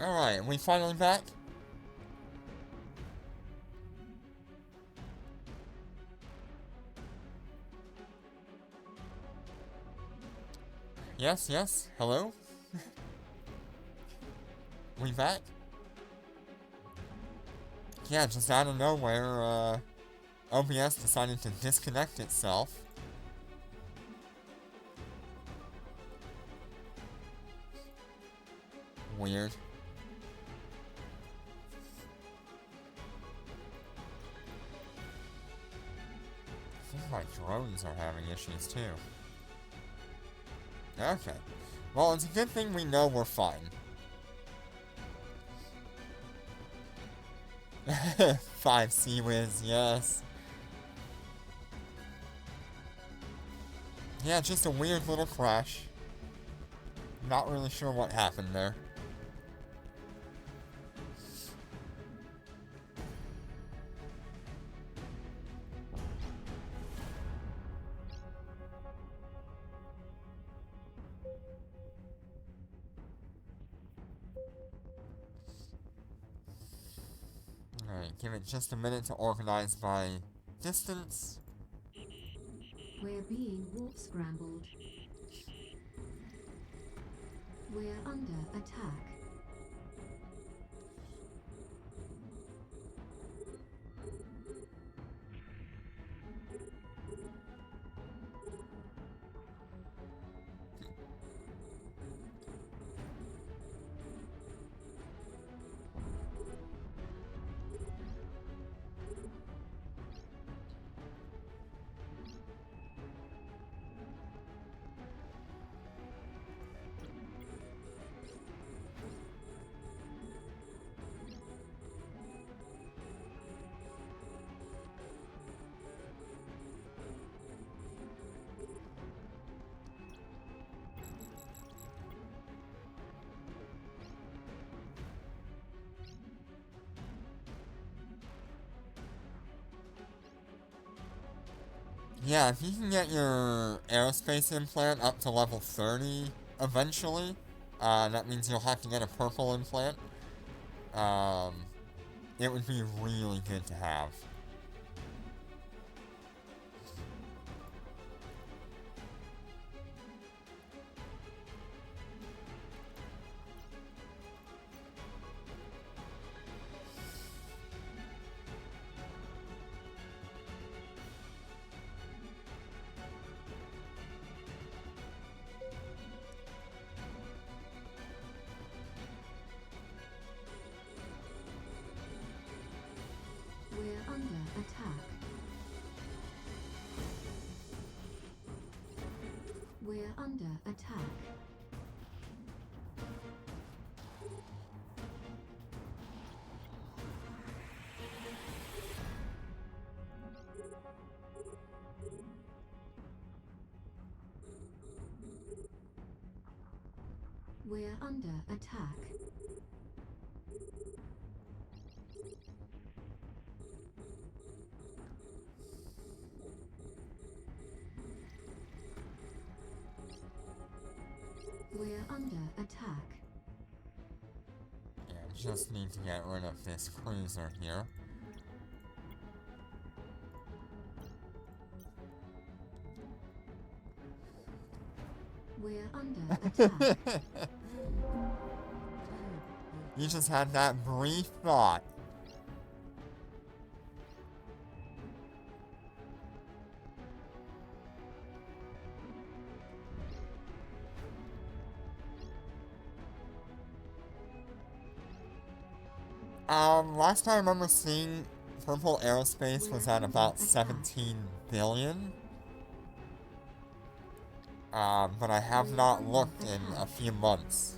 Alright, we finally back? Yes, yes, hello? We back? Yeah, just out of nowhere, OBS decided to disconnect itself. Weird. Seems like drones are having issues too. Okay. Well, it's a good thing we know we're fine. 5 Sea-Wiz, yes. Yeah, just a weird little crash. Not really sure what happened there. Alright, give it just a minute to organize by distance. We're being warp scrambled. We're under attack. Yeah, if you can get your aerospace implant up to level 30 eventually, that means you'll have to get a purple implant. It would be really good to have. We're under attack. We're under attack. We're under attack. We're under attack. Yeah, just need to get rid of this cruiser here. We're under attack. You just had that brief thought. Last time I remember seeing Purple Aerospace was at about 17 billion. But I have not looked in a few months.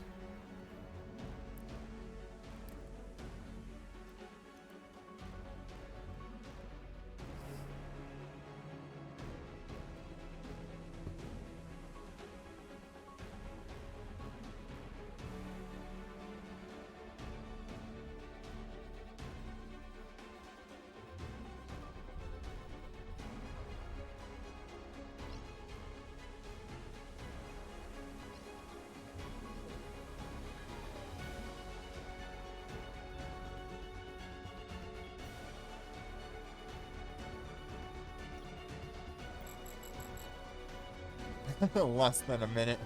Less than a minute.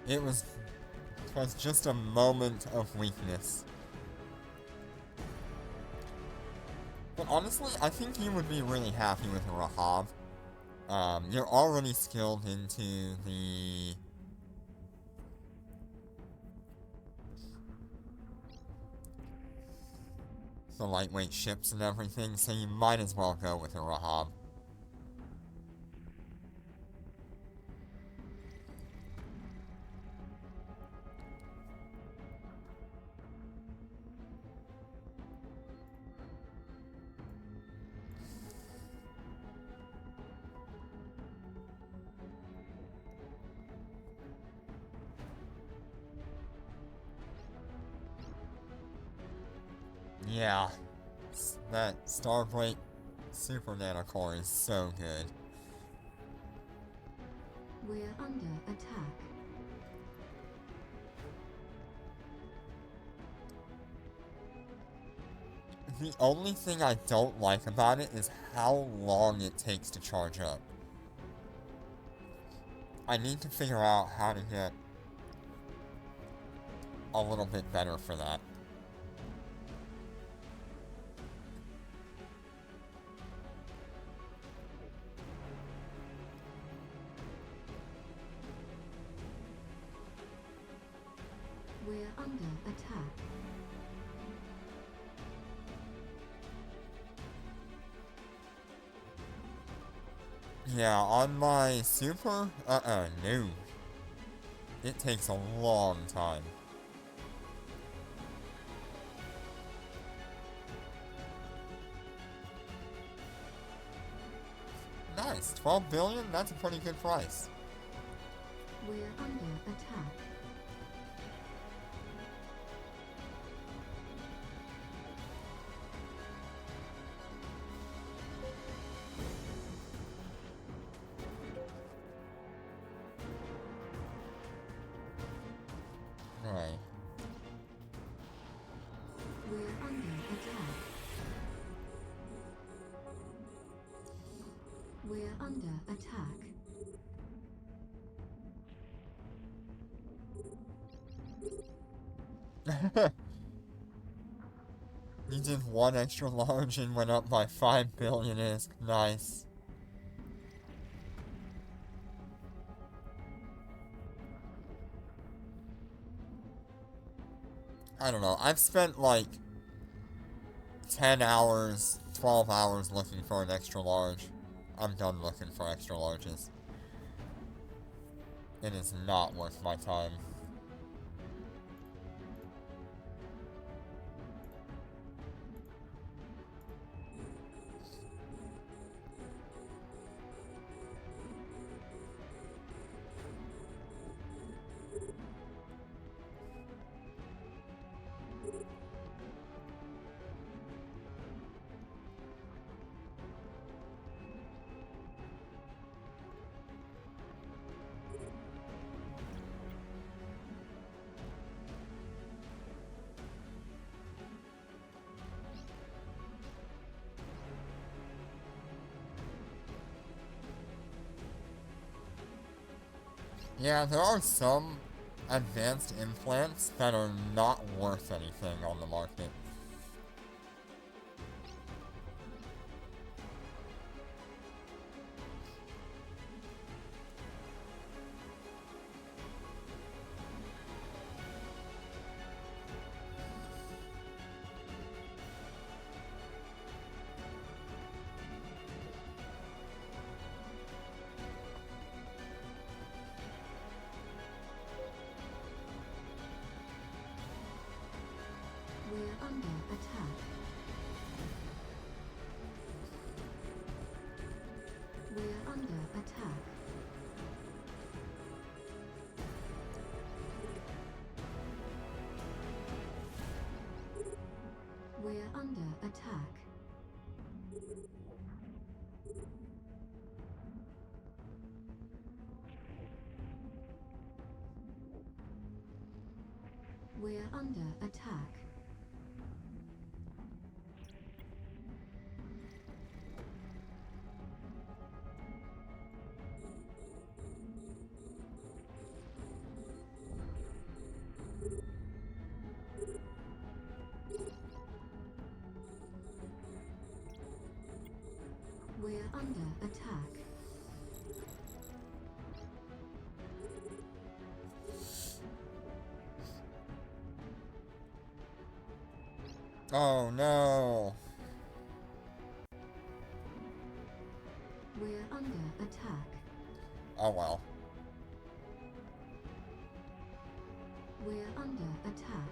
It was just a moment of weakness. But honestly, I think you would be really happy with Rahab. You're already skilled into the lightweight ships and everything, so you might as well go with a Rahab. Yeah, that Starbreak Super Nanocore is so good. We're under attack. The only thing I don't like about it is how long it takes to charge up. I need to figure out how to get a little bit better for that. We're under attack. Yeah, on my Super, no. It takes a long time. Nice, 12 billion? That's a pretty good price. We're under attack. Right. We're under attack. We're under attack. You did one extra large and went up by 5 billion is nice. I don't know, I've spent like 10 hours, 12 hours looking for an extra large. I'm done looking for extra larges. It is not worth my time. Yeah, there are some advanced implants that are not worth anything on the market. We're under attack. We're under attack. We're under attack. We're under attack. We're under attack. Oh no! We're under attack. Oh well. We're under attack.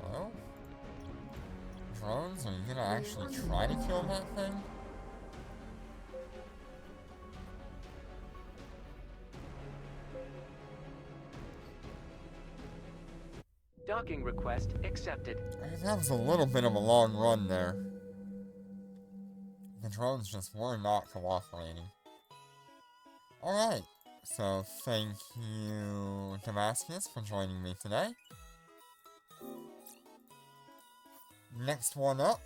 Well, drones, are you gonna actually try to kill that thing? Docking request accepted. That was a little bit of a long run there. The drones just were not cooperating. Alright, so thank you, Damascus, for joining me today. Next one up.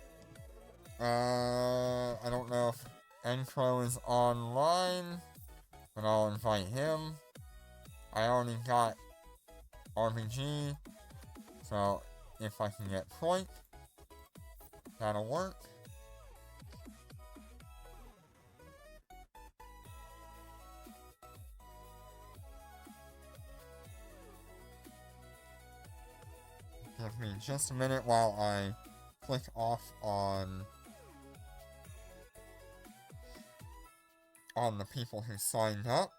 I don't know if Encro is online, but I'll invite him. I already got RPG, so if I can get point, that'll work. Give me just a minute while I click off on the people who signed up.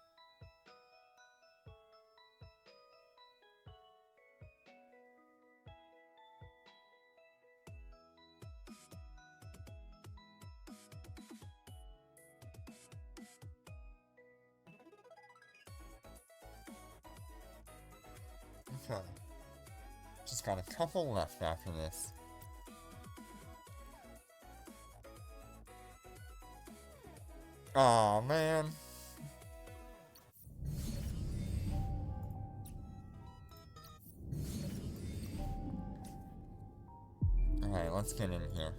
Okay. Just got a couple left after this. Aw, man. Alright, let's get in here.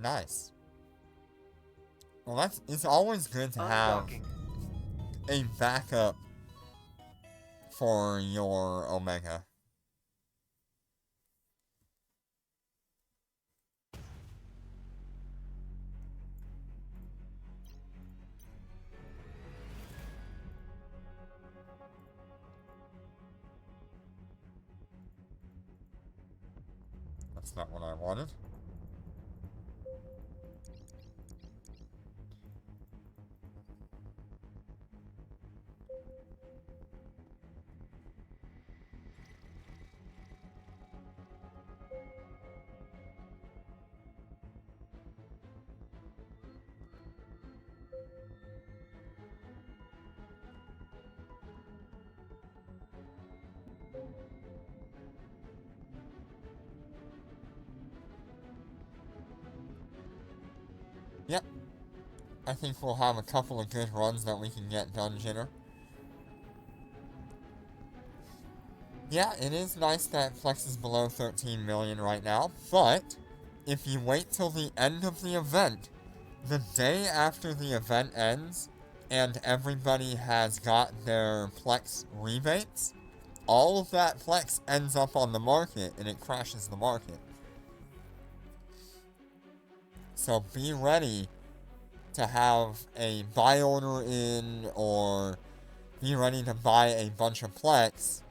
Nice. Well, it's always good to have a backup for your Omega. That's not what I wanted. Yep. I think we'll have a couple of good runs that we can get done, Jinner. Yeah, it is nice that Flex is below 13 million right now, but if you wait till the end of the event, the day after the event ends, and everybody has got their Plex rebates, all of that Plex ends up on the market, and it crashes the market. So be ready to have a buy order in, or be ready to buy a bunch of Plex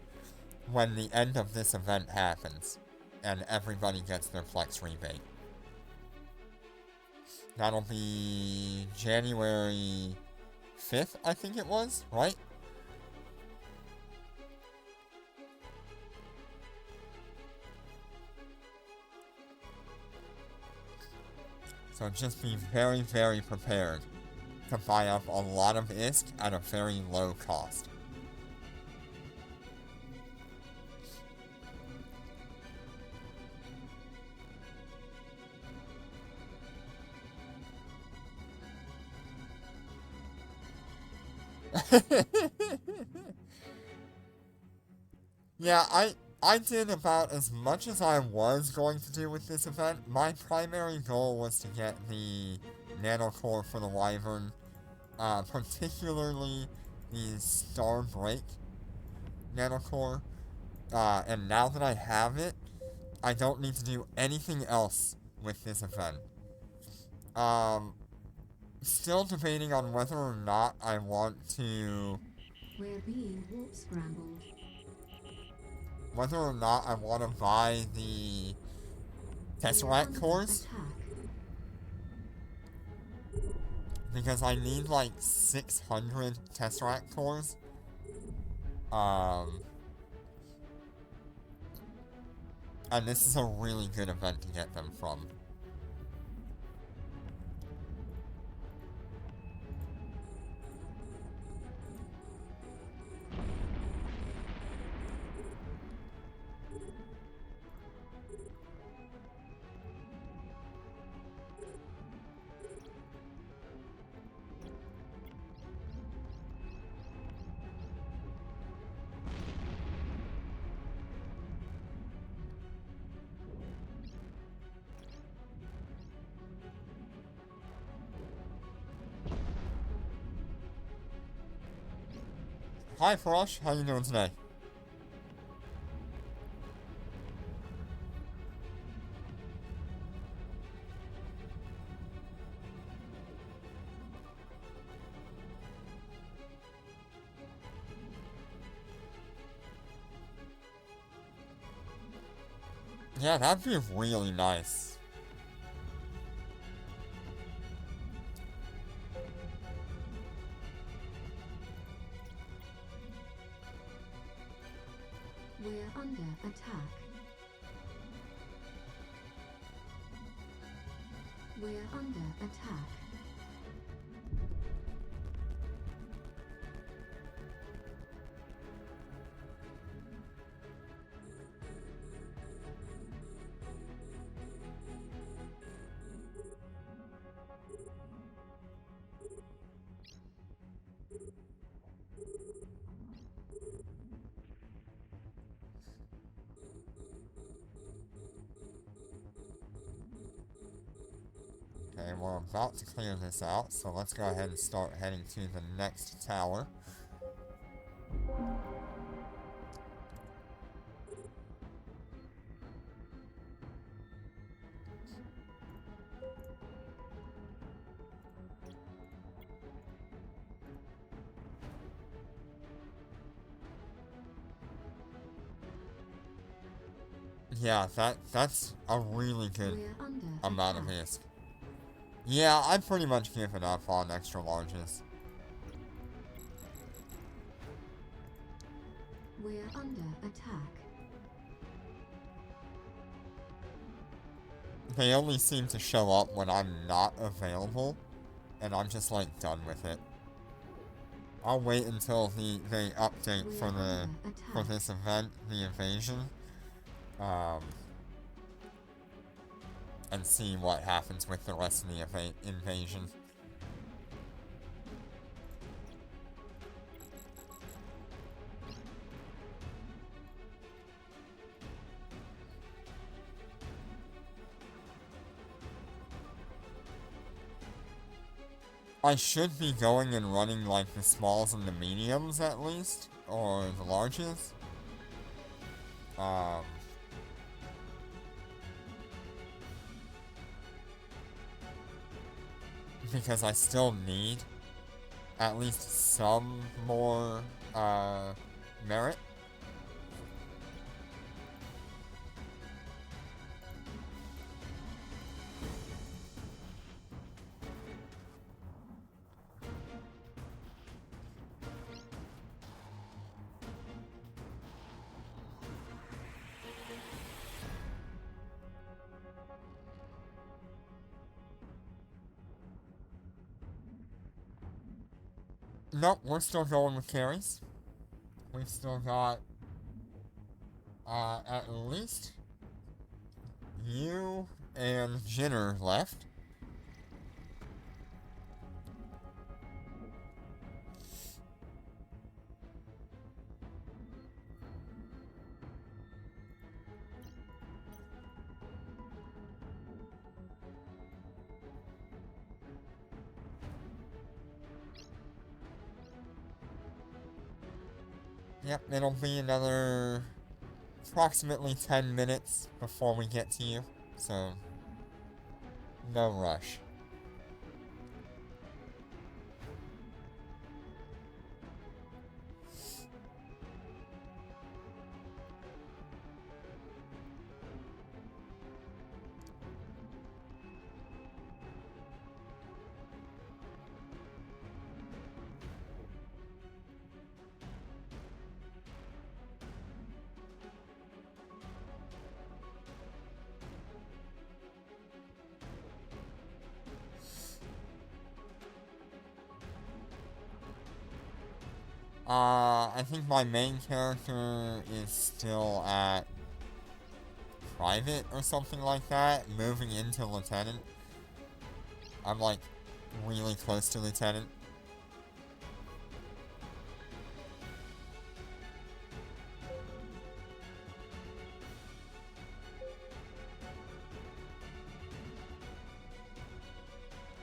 when the end of this event happens, and everybody gets their Plex rebate. That'll be January 5th, I think it was, right? So just be very, very prepared to buy up a lot of ISK at a very low cost. Yeah, I did about as much as I was going to do with this event. My primary goal was to get the nanocore for the Wyvern, particularly the Star Break nanocore. And now that I have it, I don't need to do anything else with this event. Still debating on whether or not I want to... We're being warp scrambled. Whether or not I want to buy the Tesseract cores. Because I need like 600 Tesseract cores. And this is a really good event to get them from. Hi Frosh, how you doing today? Yeah, that'd be really nice. We're under attack. We're under attack. Okay, we're about to clear this out, so let's go ahead and start heading to the next tower. Yeah, that's a really good amount of ISK. Yeah, I'd pretty much given up on extra larges. We're under attack. They only seem to show up when I'm not available, and I'm just like done with it. I'll wait until they update for this event, the invasion, and see what happens with the rest of the invasion. I should be going and running like the smalls and the mediums at least, or the larges. Because I still need at least some more merit. Nope, we're still going with carries. We've still got at least you and Jenner left. Yep, it'll be another approximately 10 minutes before we get to you, so no rush. I think my main character is still at private or something like that, moving into lieutenant. I'm like really close to lieutenant.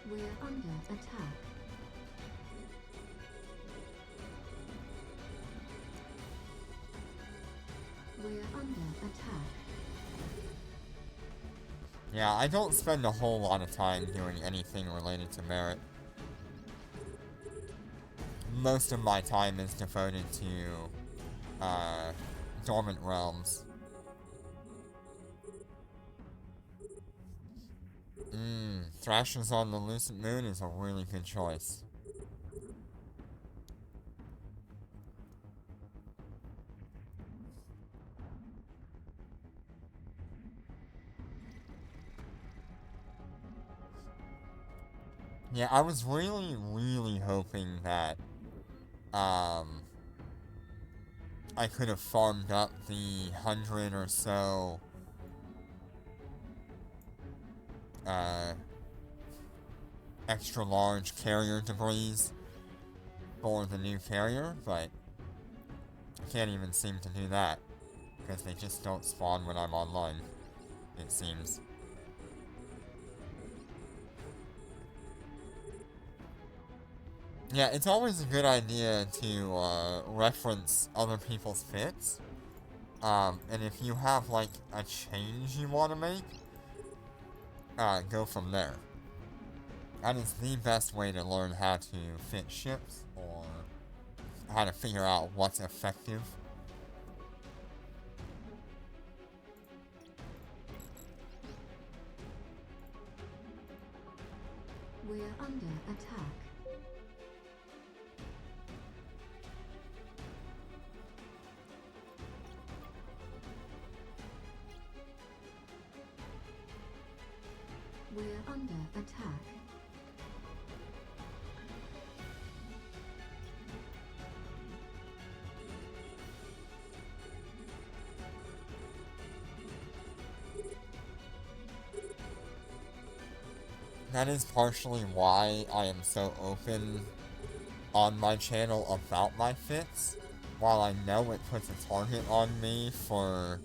We're under attack. We're under attack. Yeah, I don't spend a whole lot of time doing anything related to merit. Most of my time is devoted to, dormant realms. Thrashes on the Lucent Moon is a really good choice. Yeah, I was really hoping that, I could have farmed up the 100 or so, extra large carrier debris for the new carrier, but I can't even seem to do that, because they just don't spawn when I'm online, it seems. Yeah, it's always a good idea to reference other people's fits. And if you have like a change you want to make, go from there. That is the best way to learn how to fit ships or how to figure out what's effective. We're under attack. We're under attack. That is partially why I am so open on my channel about my fits. While I know it puts a target on me for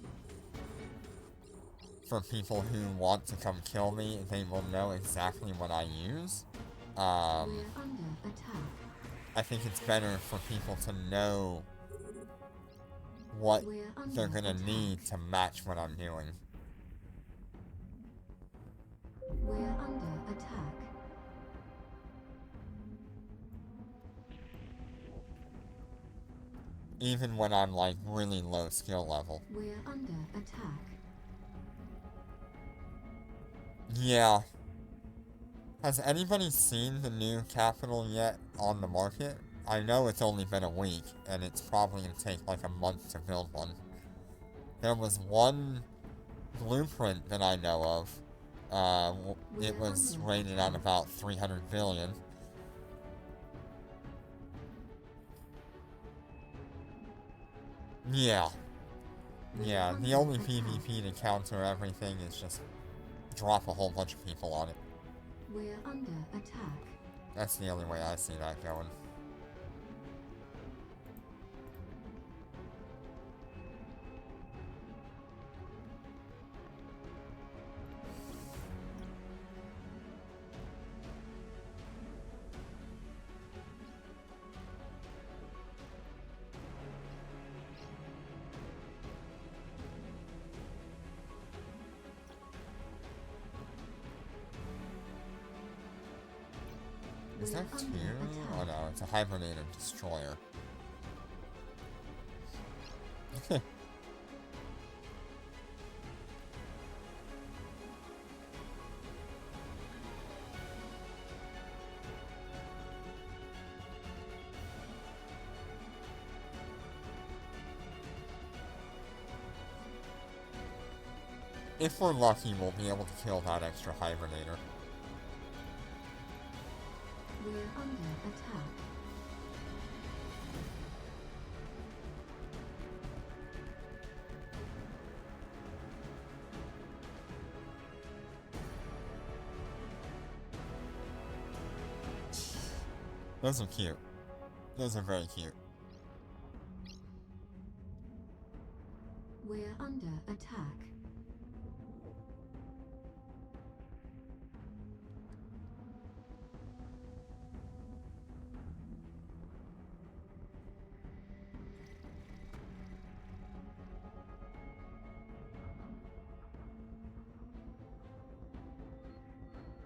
people who want to come kill me, they will know exactly what I use. We're under attack. I think it's better for people to know what We're under they're gonna attack. need to match what I'm doing. We're under attack. Even when I'm like really low skill level. We're under attack. Yeah. Has anybody seen the new capital yet on the market? I know it's only been a week, and it's probably gonna take like a month to build one. There was one blueprint that I know of. It was rated at about 300 billion. Yeah. Yeah, the only PvP to counter everything is just drop a whole bunch of people on it. We're under attack. That's the only way I see that going. Is We're that two? under Oh attack. no, it's a hibernated destroyer. If we're lucky, we'll be able to kill that extra hibernator. We're under attack. Those are cute. Those are very cute. We're under attack.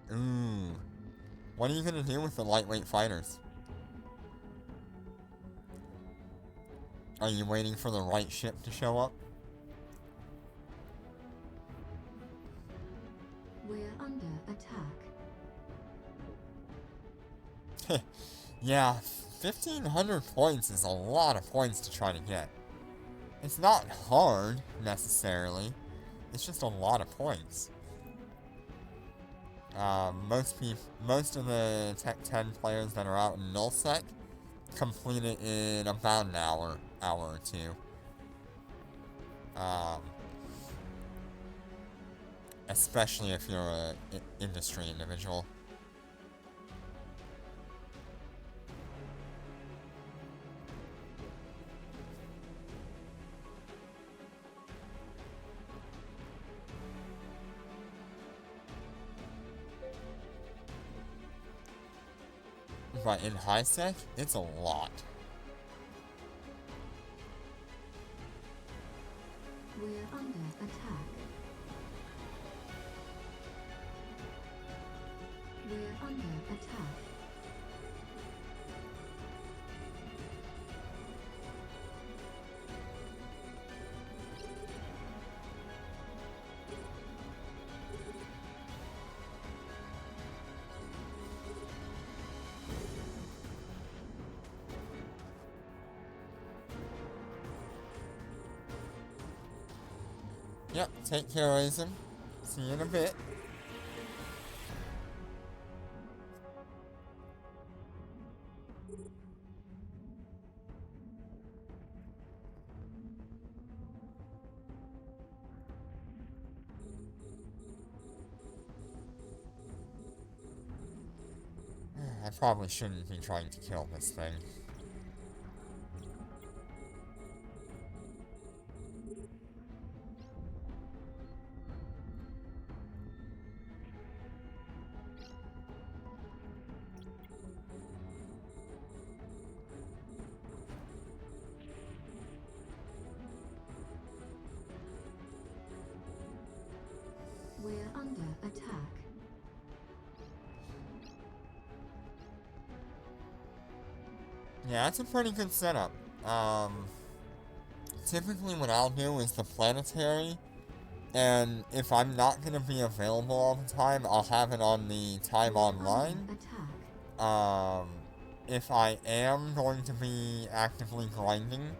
Ooh. What are you gonna do with the lightweight fighters? Are you waiting for the right ship to show up? We're under attack. Yeah, 1,500 points is a lot of points to try to get. It's not hard, necessarily. It's just a lot of points. Most of the Tech 10 players that are out in nullsec complete it in about an hour or two. Especially if you're a industry individual. But in high sec, it's a lot. We're under attack. We're under attack. Yep, take care, Aizen. See you in a bit. I probably shouldn't be trying to kill this thing. We're under attack. Yeah, that's a pretty good setup. Typically what I'll do is the planetary, and if I'm not going to be available all the time, I'll have it on the time We're online. under attack. If I am going to be actively grinding,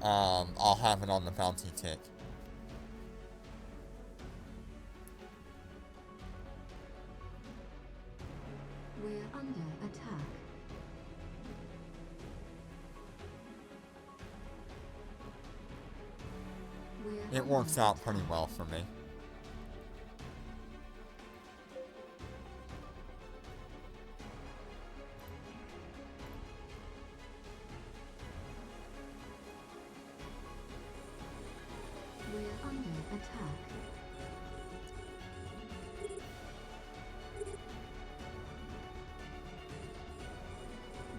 I'll have it on the bounty tick. We're under attack. it works out pretty well for me. We're under attack.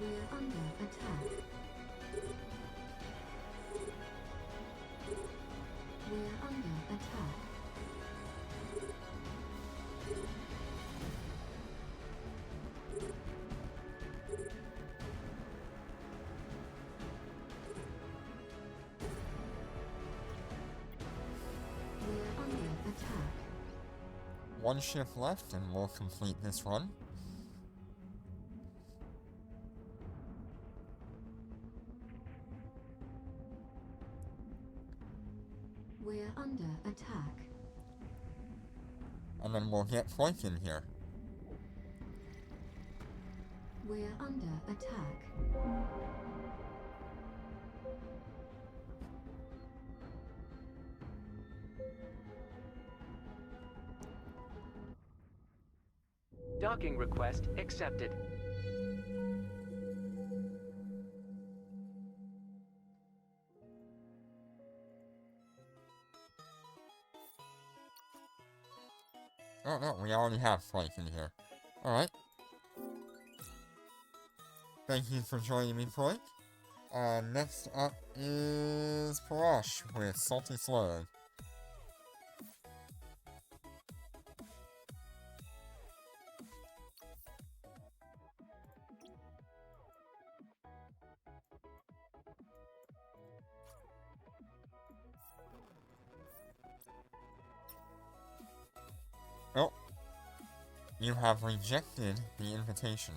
We're under attack. We're under attack. We're under attack. One ship left and we'll complete this run. We're under attack. And then we'll get flanking here. We're under attack. Docking request accepted. Oh no, we already have flanking here. Alright. Thank you for joining me, Floyd. Next up is Parash with Salty Slug. Oh. You have rejected the invitation.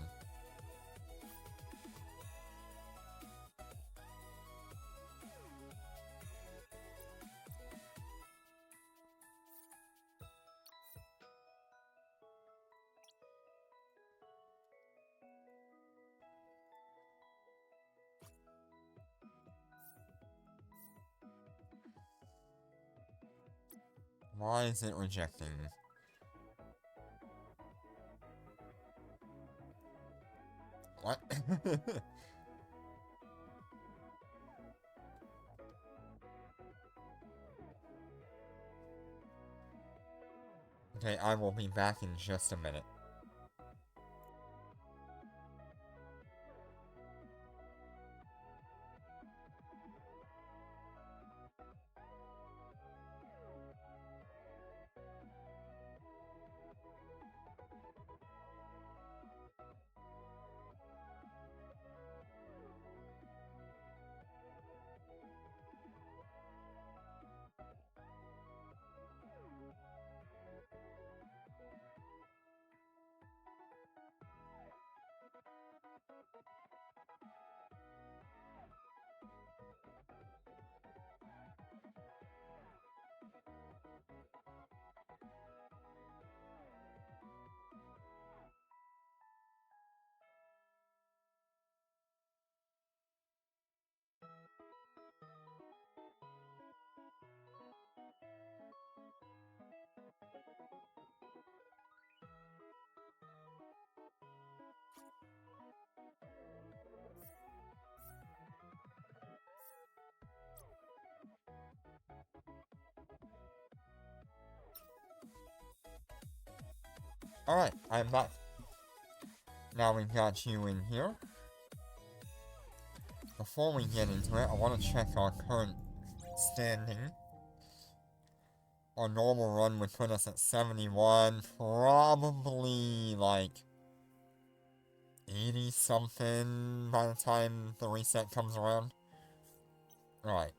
Why is it rejecting? What? Okay, I will be back in just a minute. Alright, I'm back. Now we've got you in here. Before we get into it, I want to check our current standing. Our normal run would put us at 71, probably like 80 something by the time the reset comes around. Alright.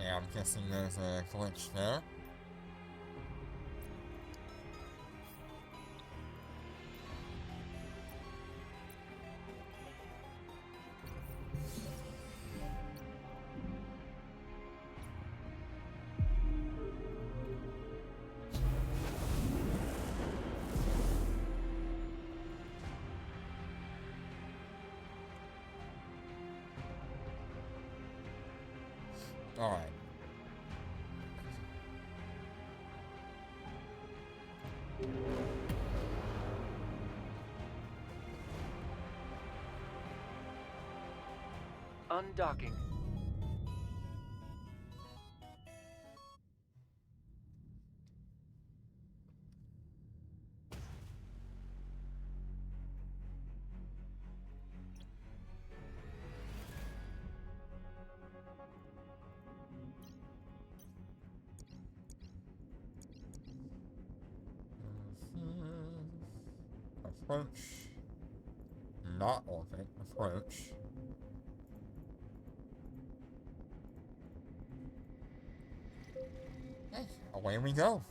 Yeah, I'm guessing there's a glitch there. Alright. Undocking. Approach. Not orbit. Approach. Hey, away we go.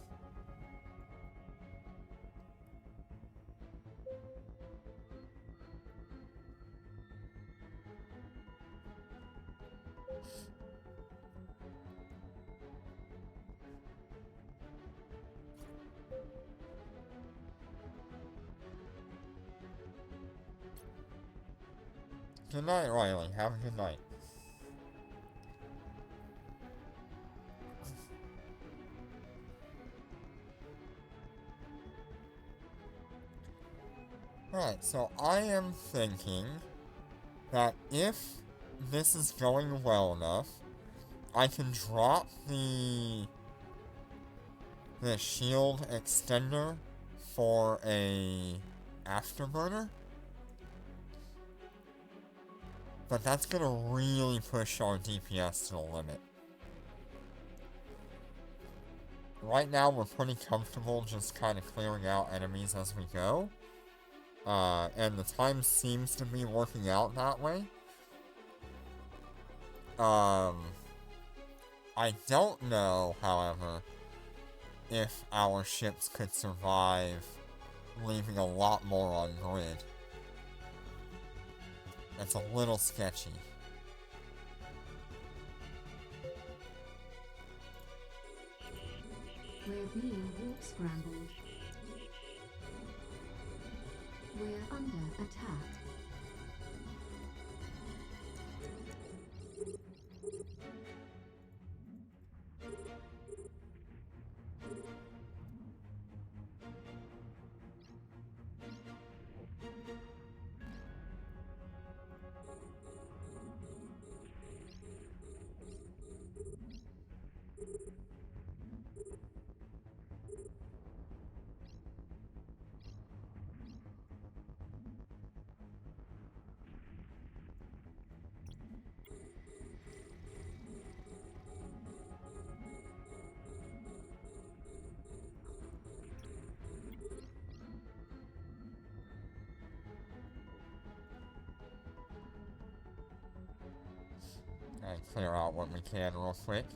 Good night, Riley. Have a good night. Alright, so I am thinking that if this is going well enough, I can drop the shield extender for a afterburner. But that's gonna really push our DPS to the limit. Right now we're pretty comfortable just kind of clearing out enemies as we go. And the time seems to be working out that way. I don't know, however, if our ships could survive leaving a lot more on grid. That's a little sketchy. We're being warp scrambled. We're under attack. Alright, clear out what we can real quick.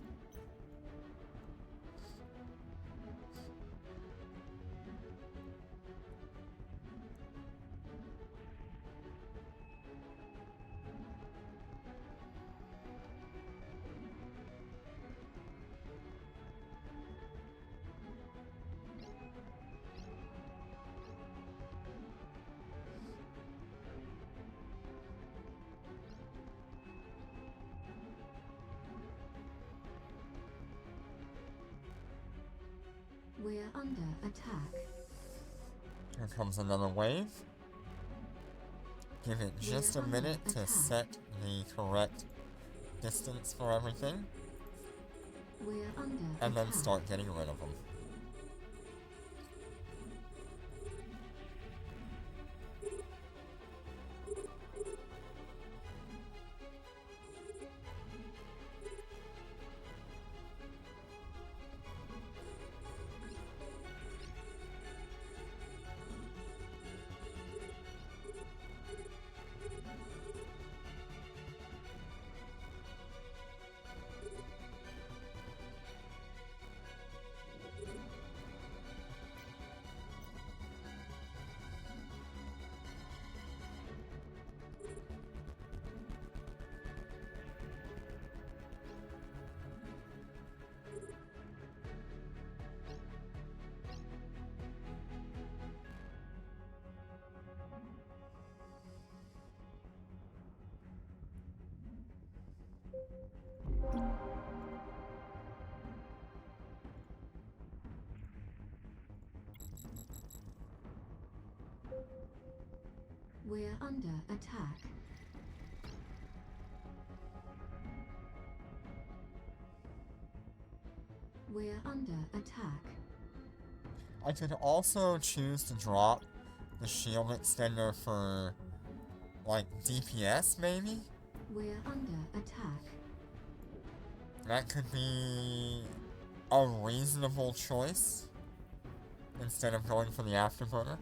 We're under attack. Here comes another wave. Give it just a We're minute under to attack. set the correct distance for everything, We're under and then attack. start getting rid of them. We're under attack. We're under attack. I could also choose to drop the shield extender for, like, DPS, maybe? We're under attack. That could be a reasonable choice instead of going for the afterburner.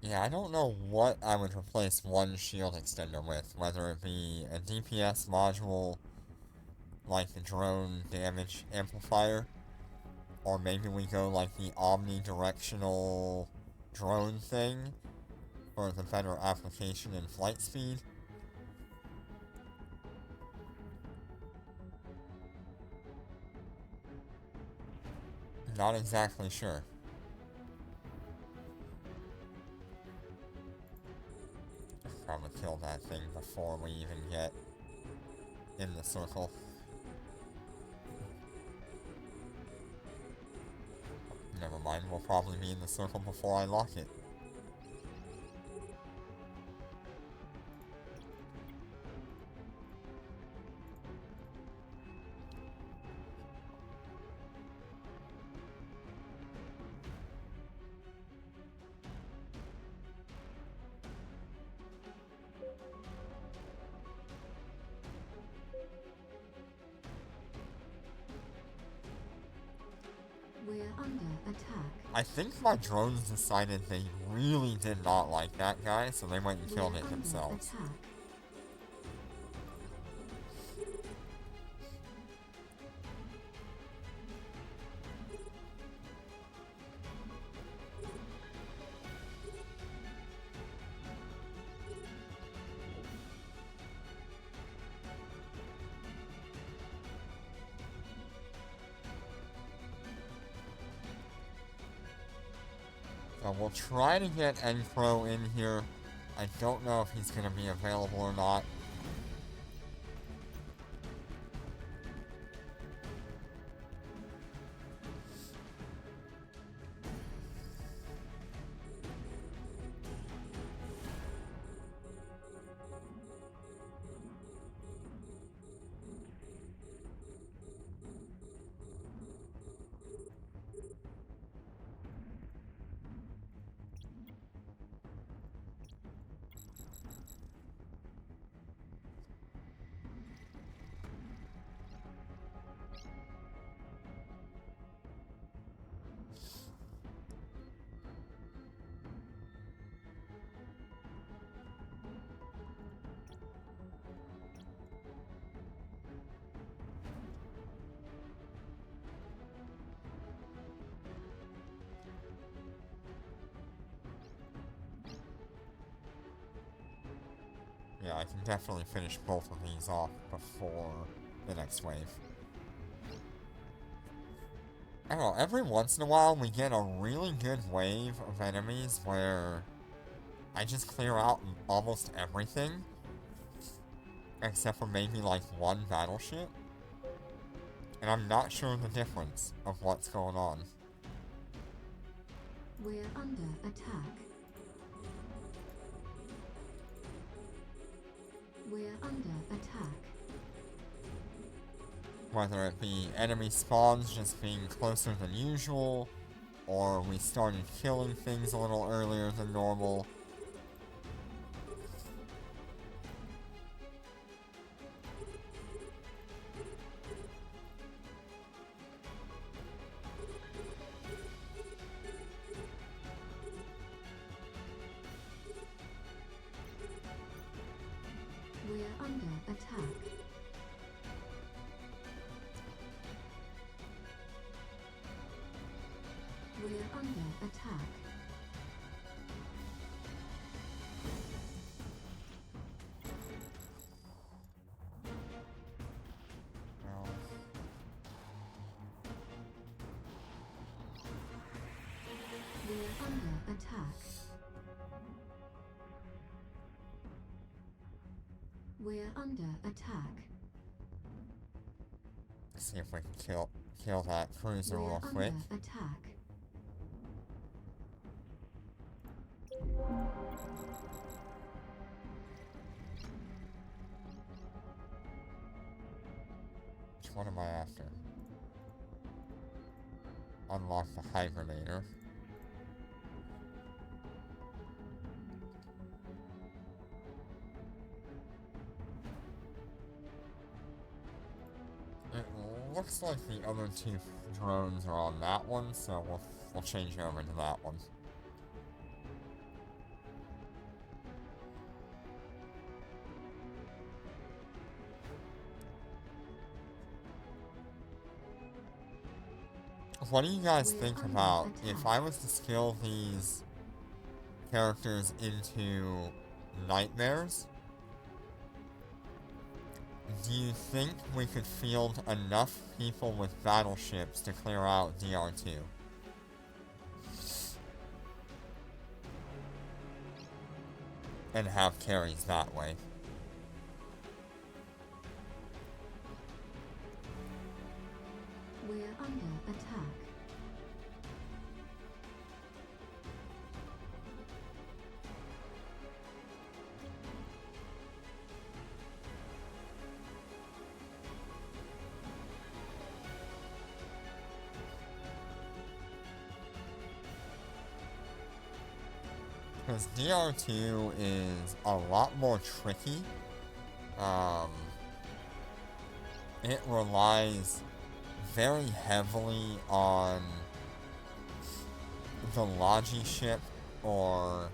Yeah, I don't know what I would replace one shield extender with, whether it be a DPS module like the drone damage amplifier, or maybe we go like the omnidirectional drone thing for the better application and flight speed. Not exactly sure. Probably kill that thing before we even get in the circle. Never mind, we'll probably be in the circle before I lock it. We're under attack. I think my drones decided they really did not like that guy, so they went and killed We're it under themselves. attack. So we'll try to get Encro in here. I don't know if he's going to be available or not. Yeah, I can definitely finish both of these off before the next wave. I don't know, every once in a while we get a really good wave of enemies where I just clear out almost everything, except for maybe like one battleship, and I'm not sure the difference of what's going on. We're under attack. We're under attack. Whether it be enemy spawns just being closer than usual, or we started killing things a little earlier than normal. We're under attack. We're under attack. No. We're under attack. We're under attack. Let's see if we can kill that cruiser We're real quick. under attack. Which one am I after? Unlock the hibernator. It looks like the other two drones are on that one, so we'll change over to that one. What do you guys We're think under about if attack. I was to skill these characters into nightmares? Do you think we could field enough people with battleships to clear out DR2? And have carries that way? We're under attack. Because DR2 is a lot more tricky. It relies very heavily on the Logi ship or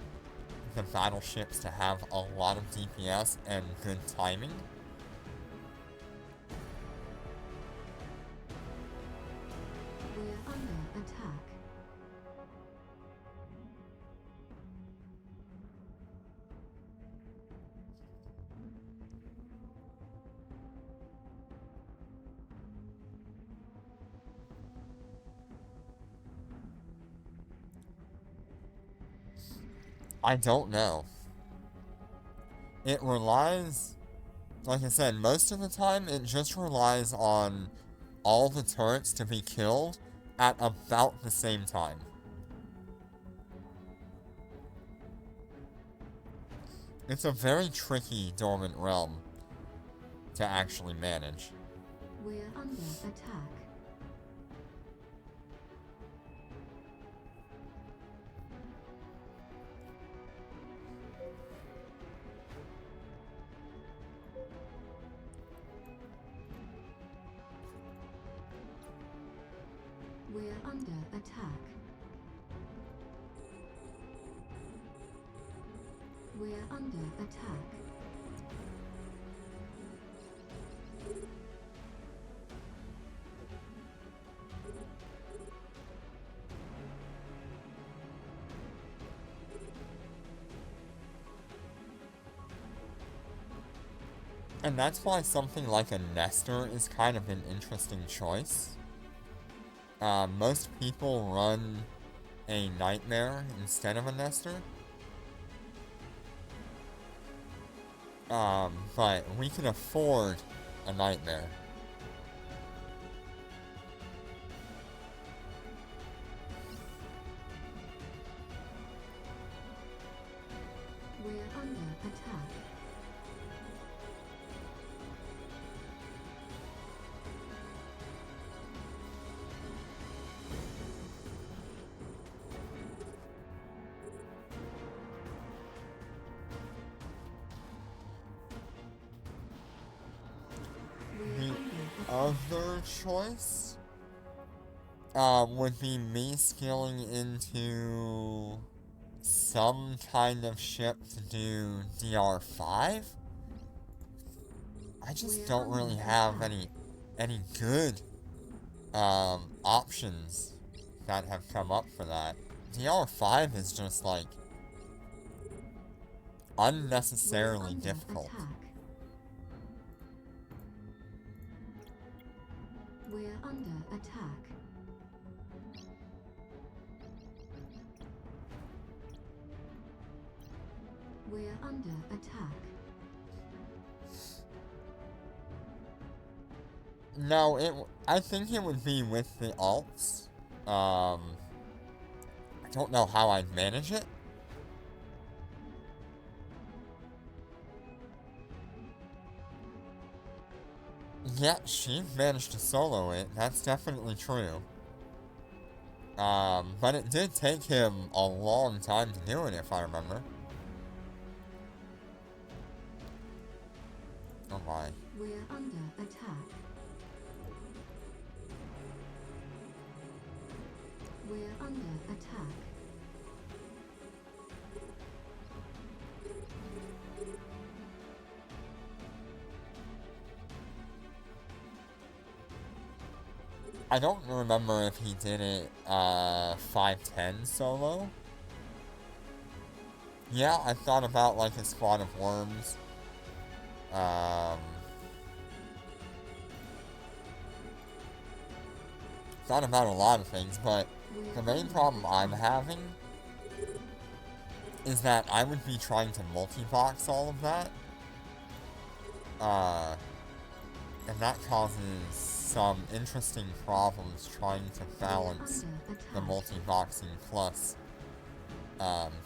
the battleships to have a lot of DPS and good timing. We're under attack. I don't know. It relies, like I said, most of the time it just relies on all the turrets to be killed at about the same time. It's a very tricky dormant realm to actually manage. We're under attack. We're under attack. We're under attack. And that's why something like a Nester is kind of an interesting choice. Most people run a Nightmare instead of a Nester. But we can afford a Nightmare. We're under attack. The other choice would be me scaling into some kind of ship to do DR5. I just don't really have any good options that have come up for that. DR5 is just like unnecessarily difficult. We're under attack. We're under attack. No, I think it would be with the alts. I don't know how I'd manage it. Yeah, she managed to solo it, that's definitely true. But it did take him a long time to do it, if I remember. Oh my. We're under attack. We're under attack. I don't remember if he did it 510 solo. Yeah, I thought about like a squad of worms. Thought about a lot of things, but the main problem I'm having is that I would be trying to multi-box all of that. And that causes some interesting problems trying to balance the multi-boxing plus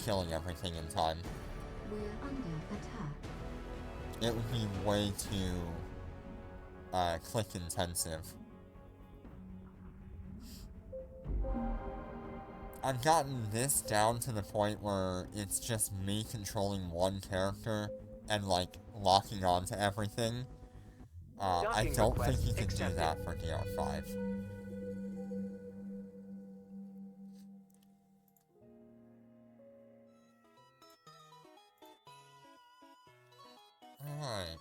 killing everything in time. We're under attack. It would be way too click intensive. I've gotten this down to the point where it's just me controlling one character and like locking onto everything. I don't think you can do that for DR5. Alright.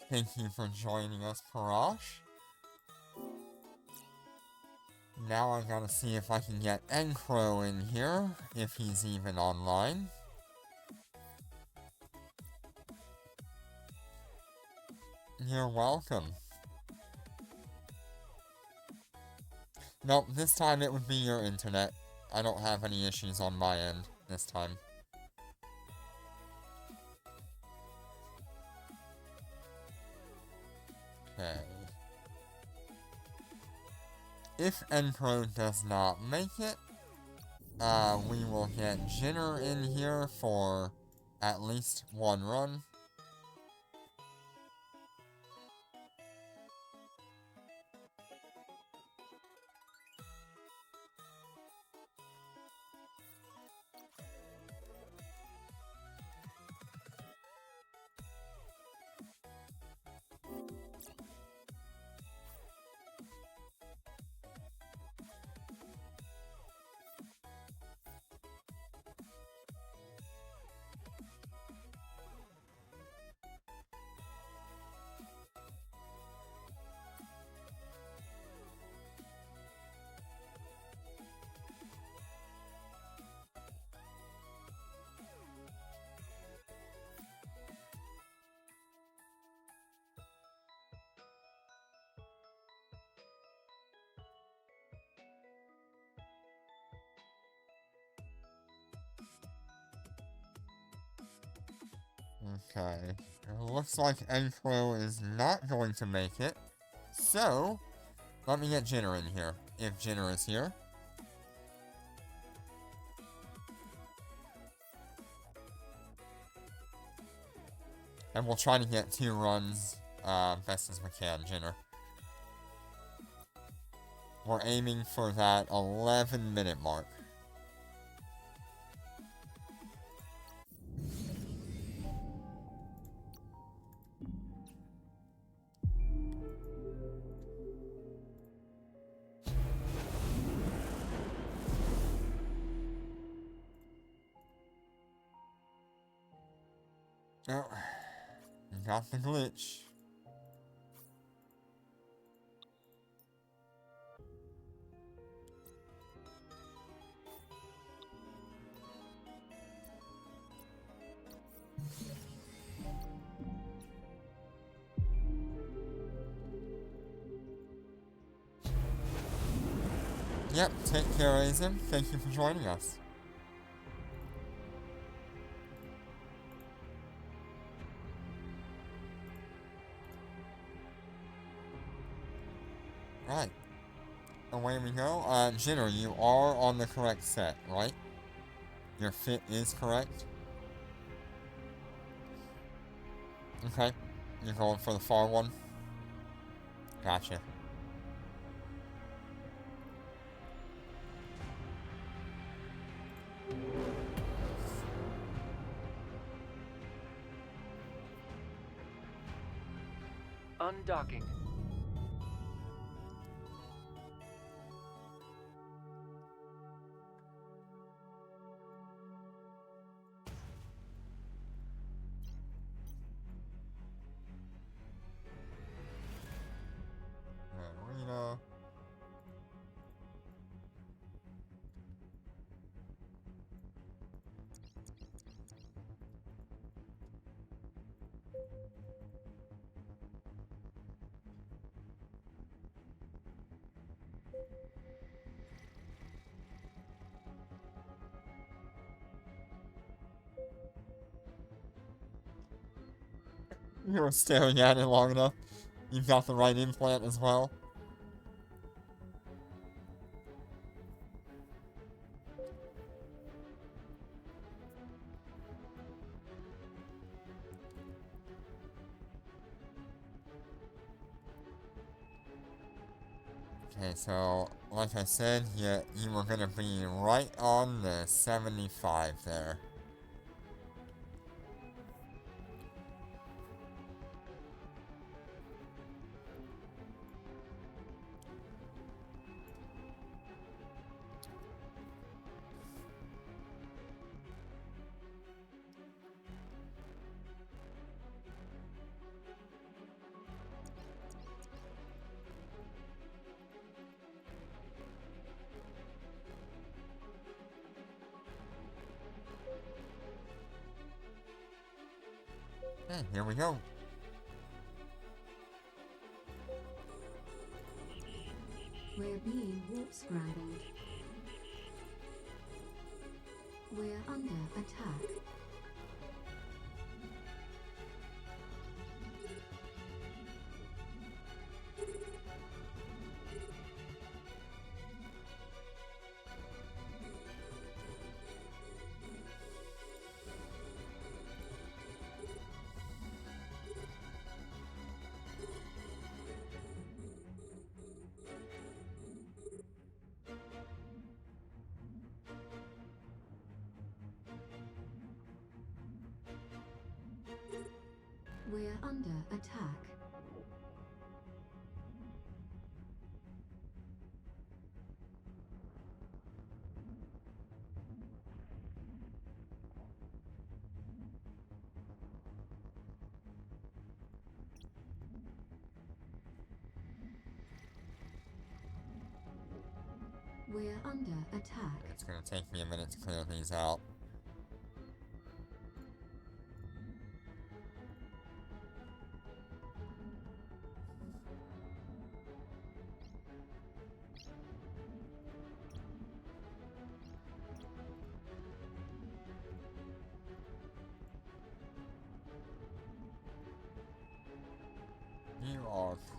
Thank you for joining us, Parash. Now I gotta see if I can get Encro in here, if he's even online. You're welcome. Nope, this time it would be your internet. I don't have any issues on my end this time. Okay. If Encro does not make it, we will get Jinner in here for at least one run. Okay. It looks like Encro is not going to make it. So, let me get Jinner in here, if Jinner is here. And we'll try to get 2 runs best as we can, Jinner. We're aiming for that 11-minute mark. Oh, got the glitch. Yep, take care, Azim. Thank you for joining us. Right. Away we go. Jinner, you are on the correct set, right? Your fit is correct? Okay. You're going for the far one? Gotcha. Undocking. Arena. You were staring at it long enough. You've got the right implant as well. Okay, so, like I said, you were gonna be right on the 75 there. Okay, here we go. We're being warp scrambled. We're under attack. We're under attack. We're under attack. It's gonna take me a minute to clear these out.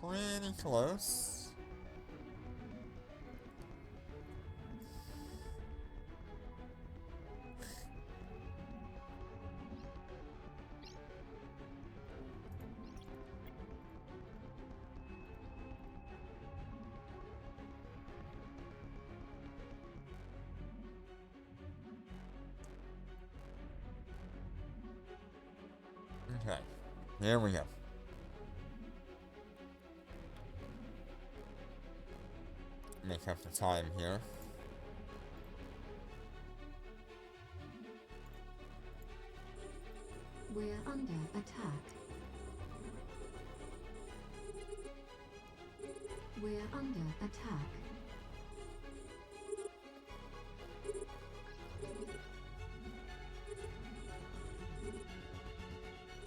pretty close. Okay, here we go. Make up the time here. We're under attack. We're under attack.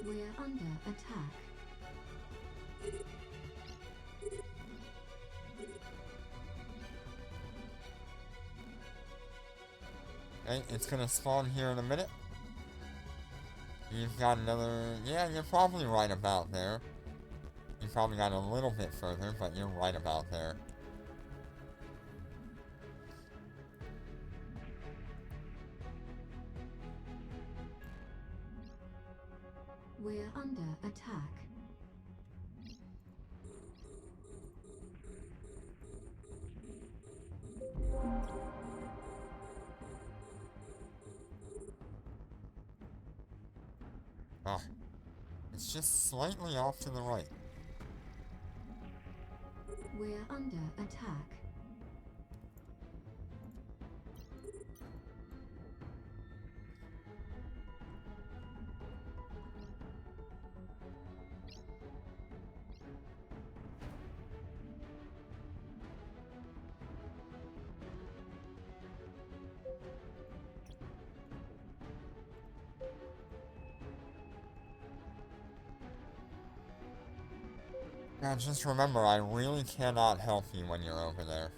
We're under attack. Okay, it's gonna spawn here in a minute. You've got another... Yeah, you're probably right about there. You probably got a little bit further, but you're right about there. We're under attack. Ah, it's just slightly off to the right. We're under attack. Now just remember, I really cannot help you when you're over there.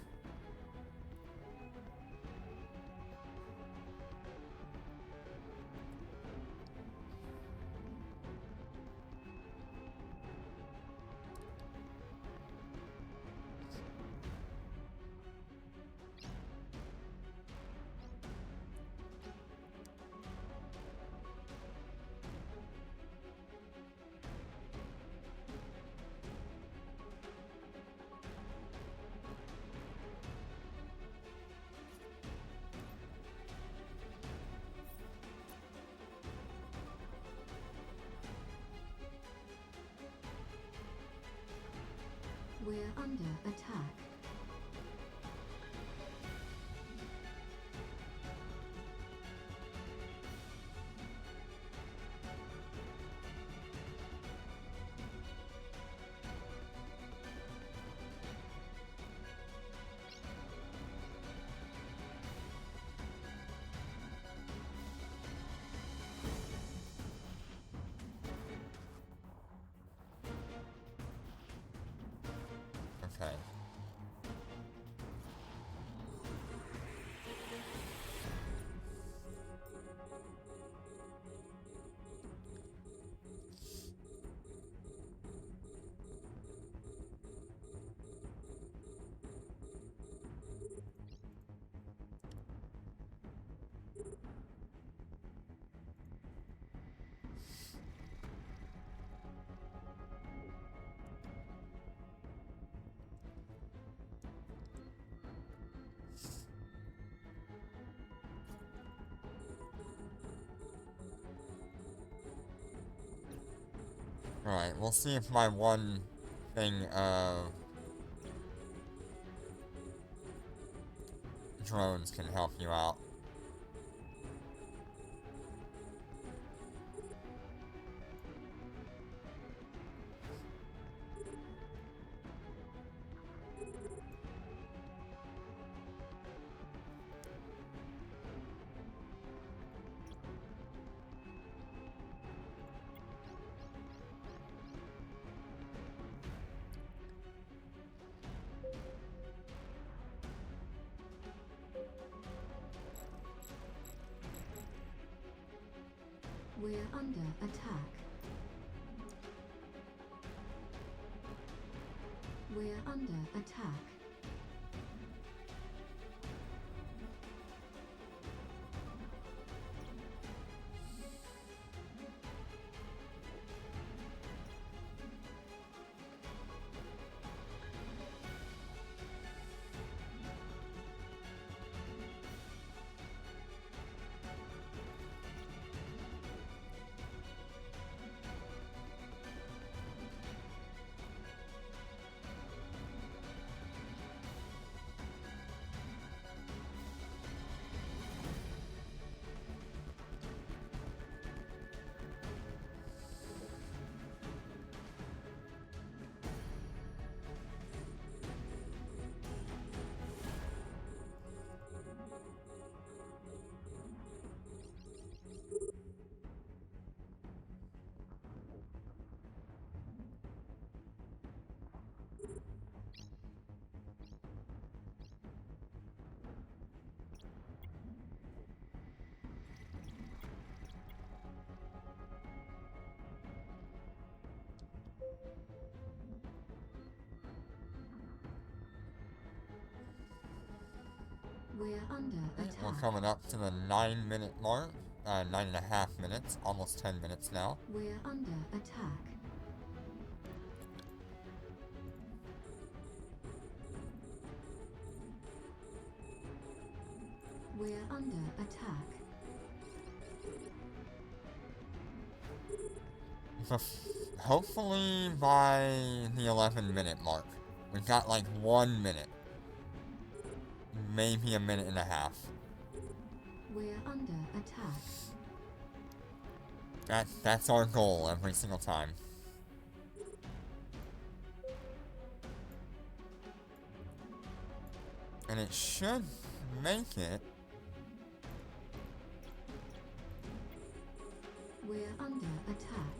We're under attack. Okay. Alright, we'll see if my one thing of drones can help you out. We're under attack. We're under attack. We're under Okay, attack. we're coming up to the 9-minute mark. 9.5 minutes, almost 10 minutes now. We're under attack. We're under attack. Hopefully by the 11-minute mark. We've got like 1 minute. Maybe a minute and a half. We're under attack. That's our goal every single time. And it should make it. We're under attack.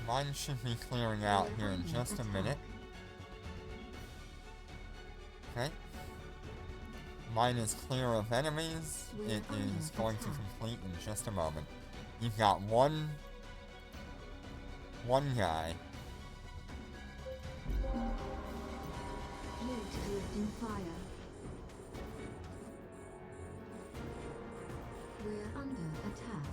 Mine should be clearing out here in just a minute. Okay. Mine is clear of enemies. It is going to complete in just a moment. You've got one guy. Unit drifting fire. We're under attack.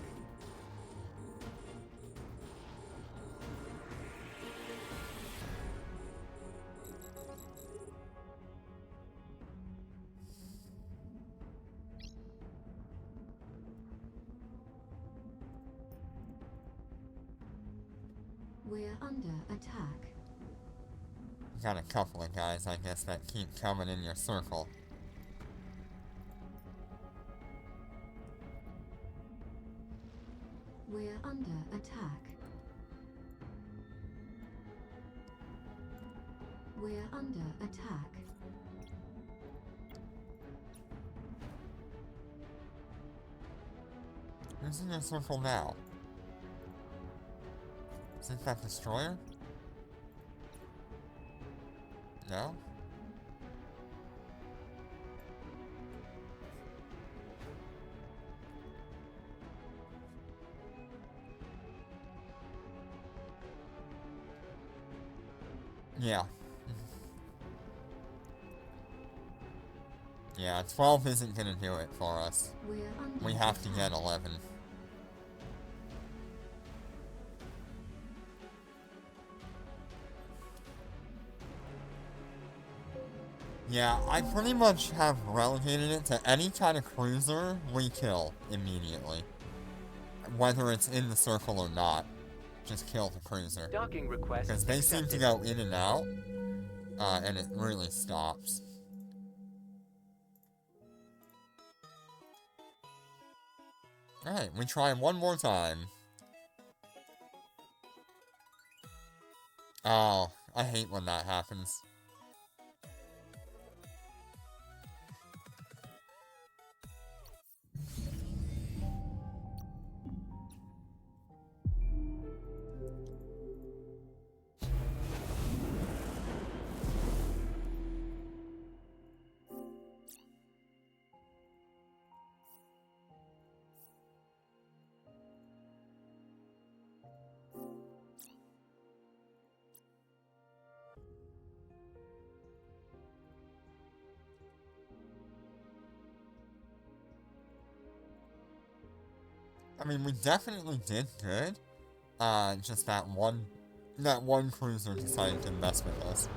We're under attack. Got a couple of guys, I guess, that keep coming in your circle. We're under attack. We're under attack. Who's in your circle now? Is it that destroyer? No? Yeah. Yeah, 12 isn't gonna do it for us. We're under We have to attack. get 11. Yeah, I pretty much have relegated it to any kind of cruiser we kill immediately. Whether it's in the circle or not, just kill the cruiser. Docking request Because they seem to accepted. go in and out, and it really stops. Alright, we try one more time. Oh, I hate when that happens. I mean, we definitely did good. Just that one cruiser decided to mess with us.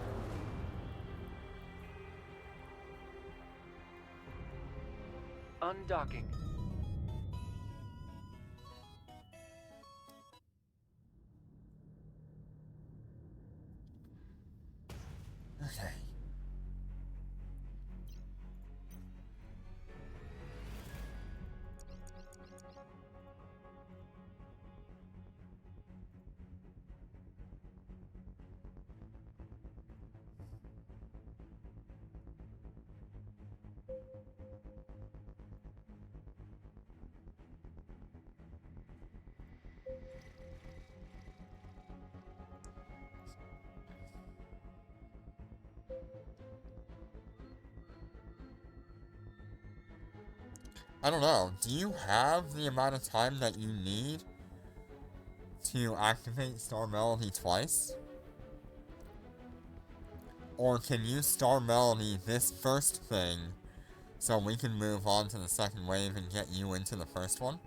Undocking. Okay. I don't know. Do you have the amount of time that you need to activate Star Melody twice? Or can you Star Melody this first thing so we can move on to the second wave and get you into the first one?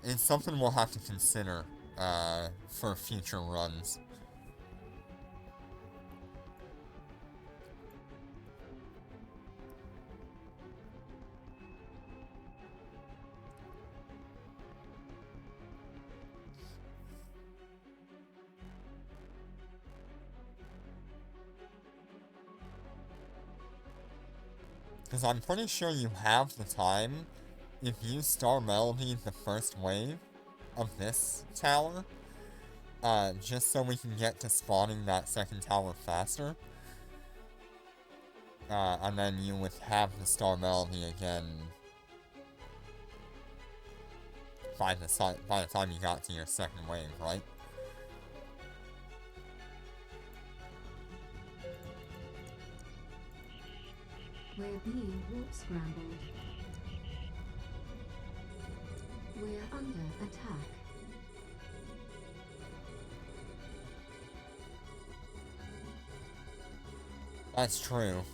It's something we'll have to consider for future runs. Because I'm pretty sure you have the time if you Star Melody the first wave of this tower, just so we can get to spawning that second tower faster. And then you would have the Star Melody again by the time you got to your second wave, right? We're being warp scrambled. We're under attack. That's true.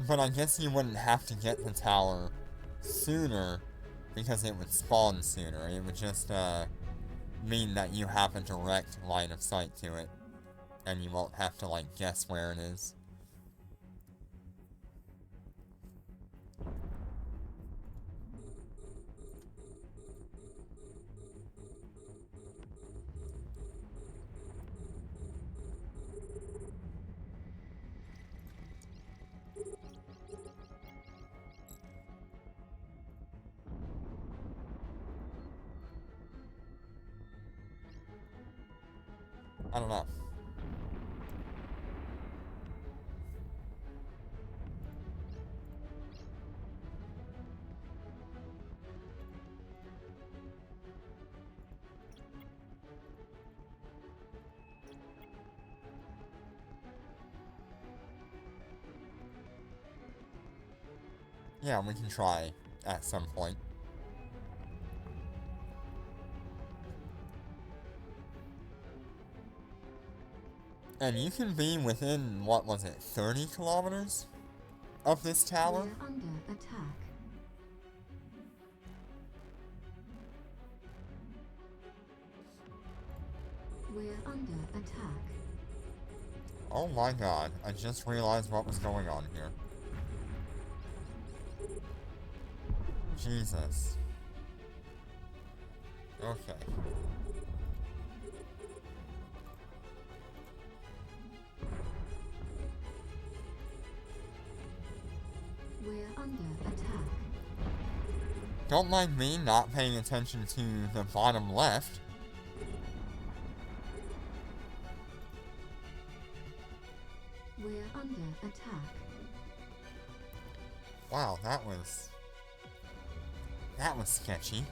But I guess you wouldn't have to get the tower sooner because it would spawn sooner. It would just mean that you have a direct line of sight to it. And you won't have to, like, guess where it is. I don't know. Yeah, we can try at some point. And you can be within, what was it, 30 kilometers of this tower? We're under attack. We're under attack. Oh my god, I just realized what was going on here. Jesus. Okay. We're under attack. Don't mind me not paying attention to the bottom left. We're under attack. Wow, that was sketchy.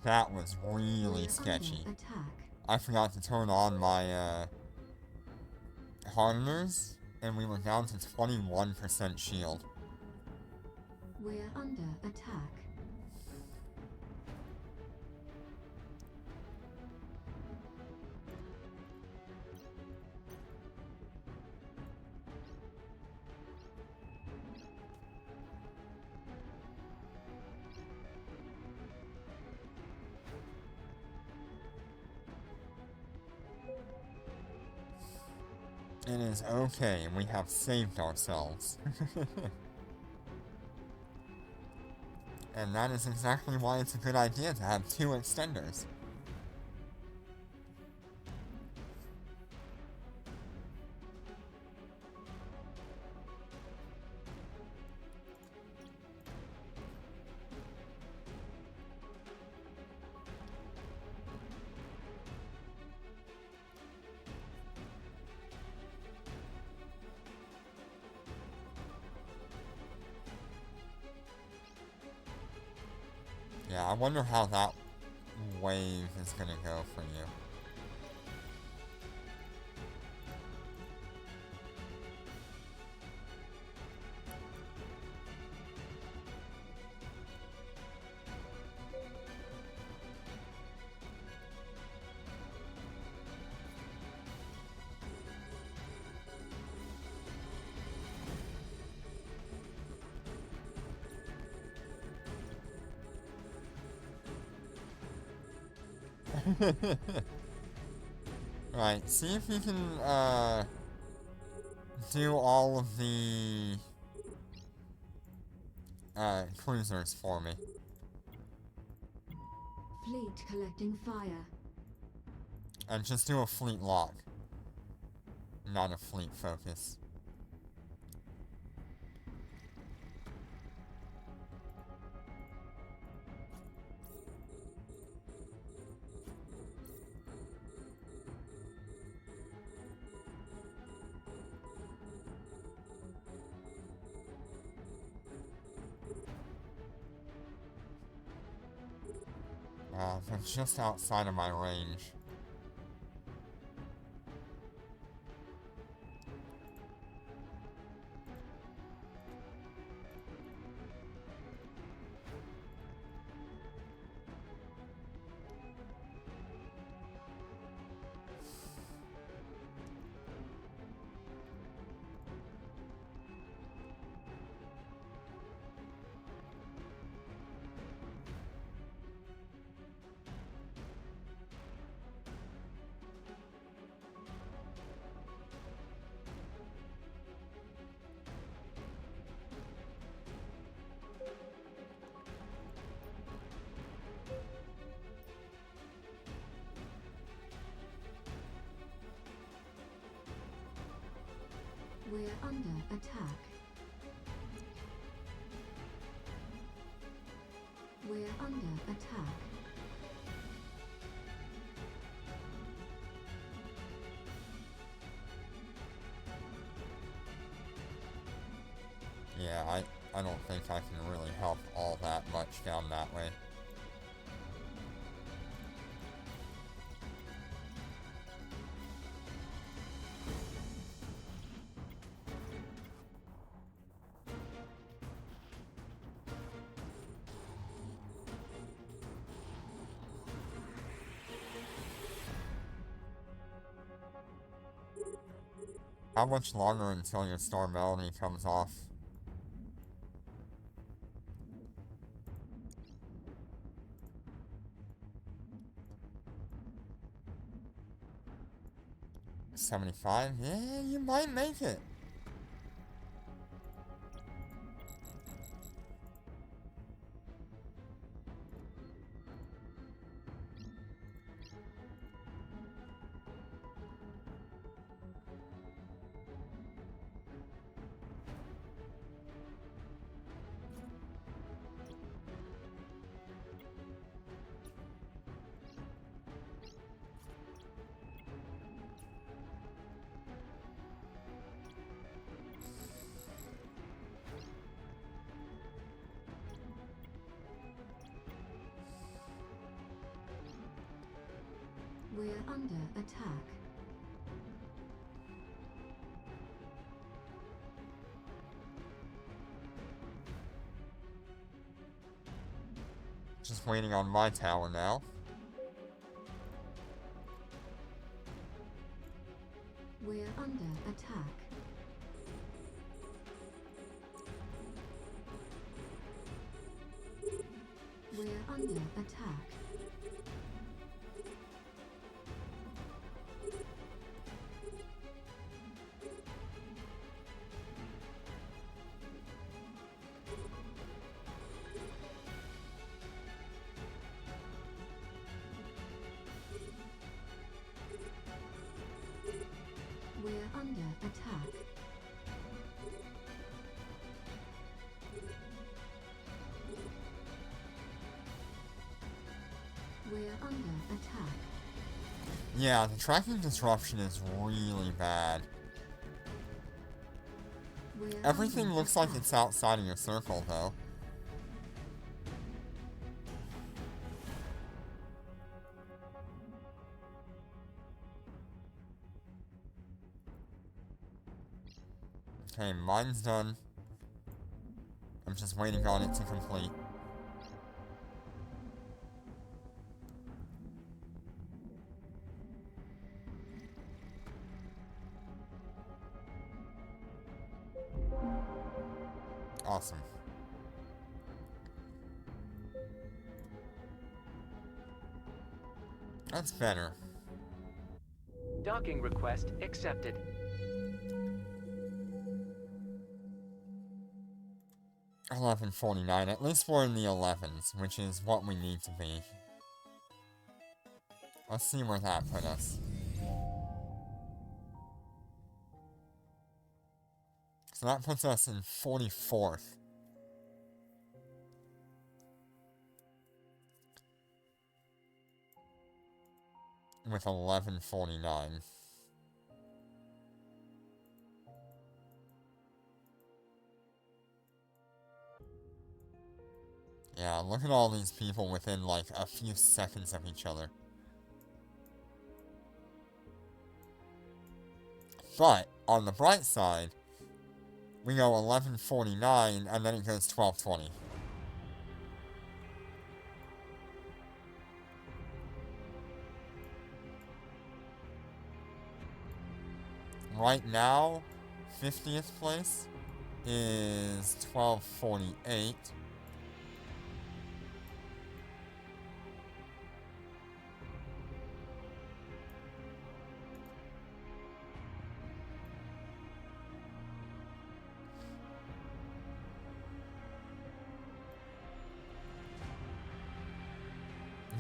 That was really We're sketchy. under attack. I forgot to turn on my, hardeners, and we were down to 21% shield. We're under attack. It is okay, and we have saved ourselves. And that is exactly why it's a good idea to have 2 extenders. Yeah, I wonder how that wave is gonna go for you. Right, see if you can, do all of the, cruisers for me. Fleet collecting fire. And just do a fleet lock. Not a fleet focus. They're just outside of my range. We're under attack. We're under attack. Yeah, I don't think I can really help all that much down that way. How much longer until your Storm Melody comes off? $75? Yeah, you might make it. We're under attack. Just waiting on my tower now. We're under attack. We're under attack. We're under attack. We're under attack. Yeah, the tracking disruption is really bad. We're Everything under looks like attack. it's outside of your circle, though. Okay, mine's done. I'm just waiting on it to complete. Awesome. That's better. Docking request accepted. $11.49. At least we're in the 11s, which is what we need to be. Let's see where that put us. So that puts us in 44th. With 11.49. Yeah, look at all these people within like a few seconds of each other. But, on the bright side, we go 11.49 and then it goes 12.20. Right now, 50th place is 12.48.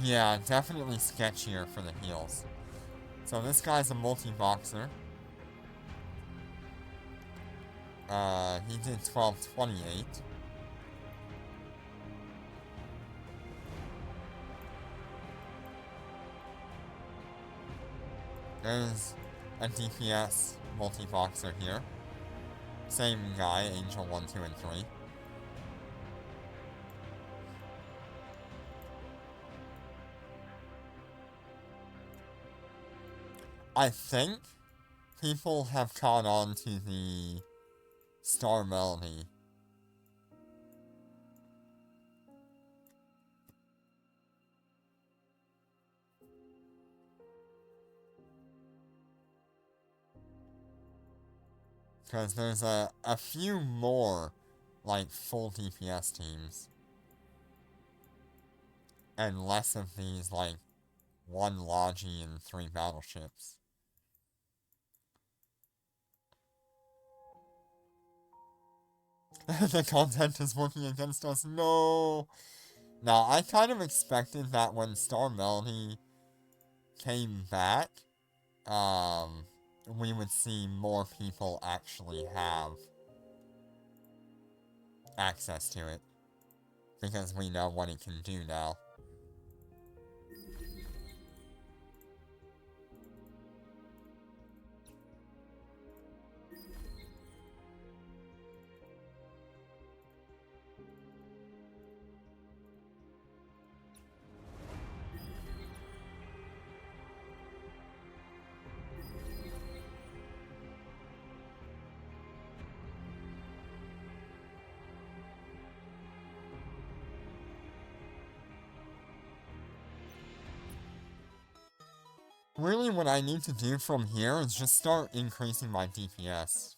Yeah, definitely sketchier for the heals. So this guy's a multi-boxer. He did 12.28. There's a DPS multi-boxer here. Same guy, Angel 1, 2, and 3. I think people have caught on to the Star Melody. Because there's a few more, like, full DPS teams. And less of these, like, 1 Logi and 3 battleships. The content is working against us. No! Now, I kind of expected that when Star Melody came back, we would see more people actually have access to it. Because we know what it can do now. Really, what I need to do from here is just start increasing my DPS.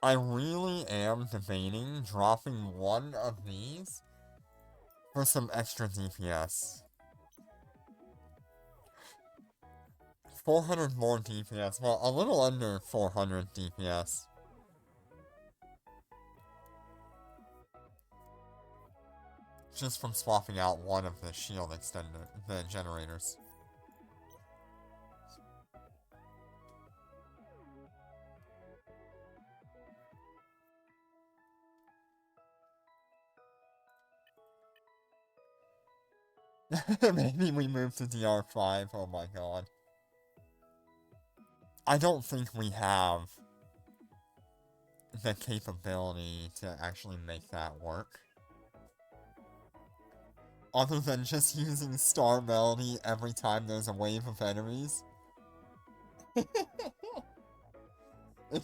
I really am debating dropping one of these for some extra DPS. 400 more DPS, well, a little under 400 DPS. Just from swapping out one of the shield extender, the generators. Maybe we move to DR5, oh my god. I don't think we have the capability to actually make that work. Other than just using Star Melody every time there's a wave of enemies. It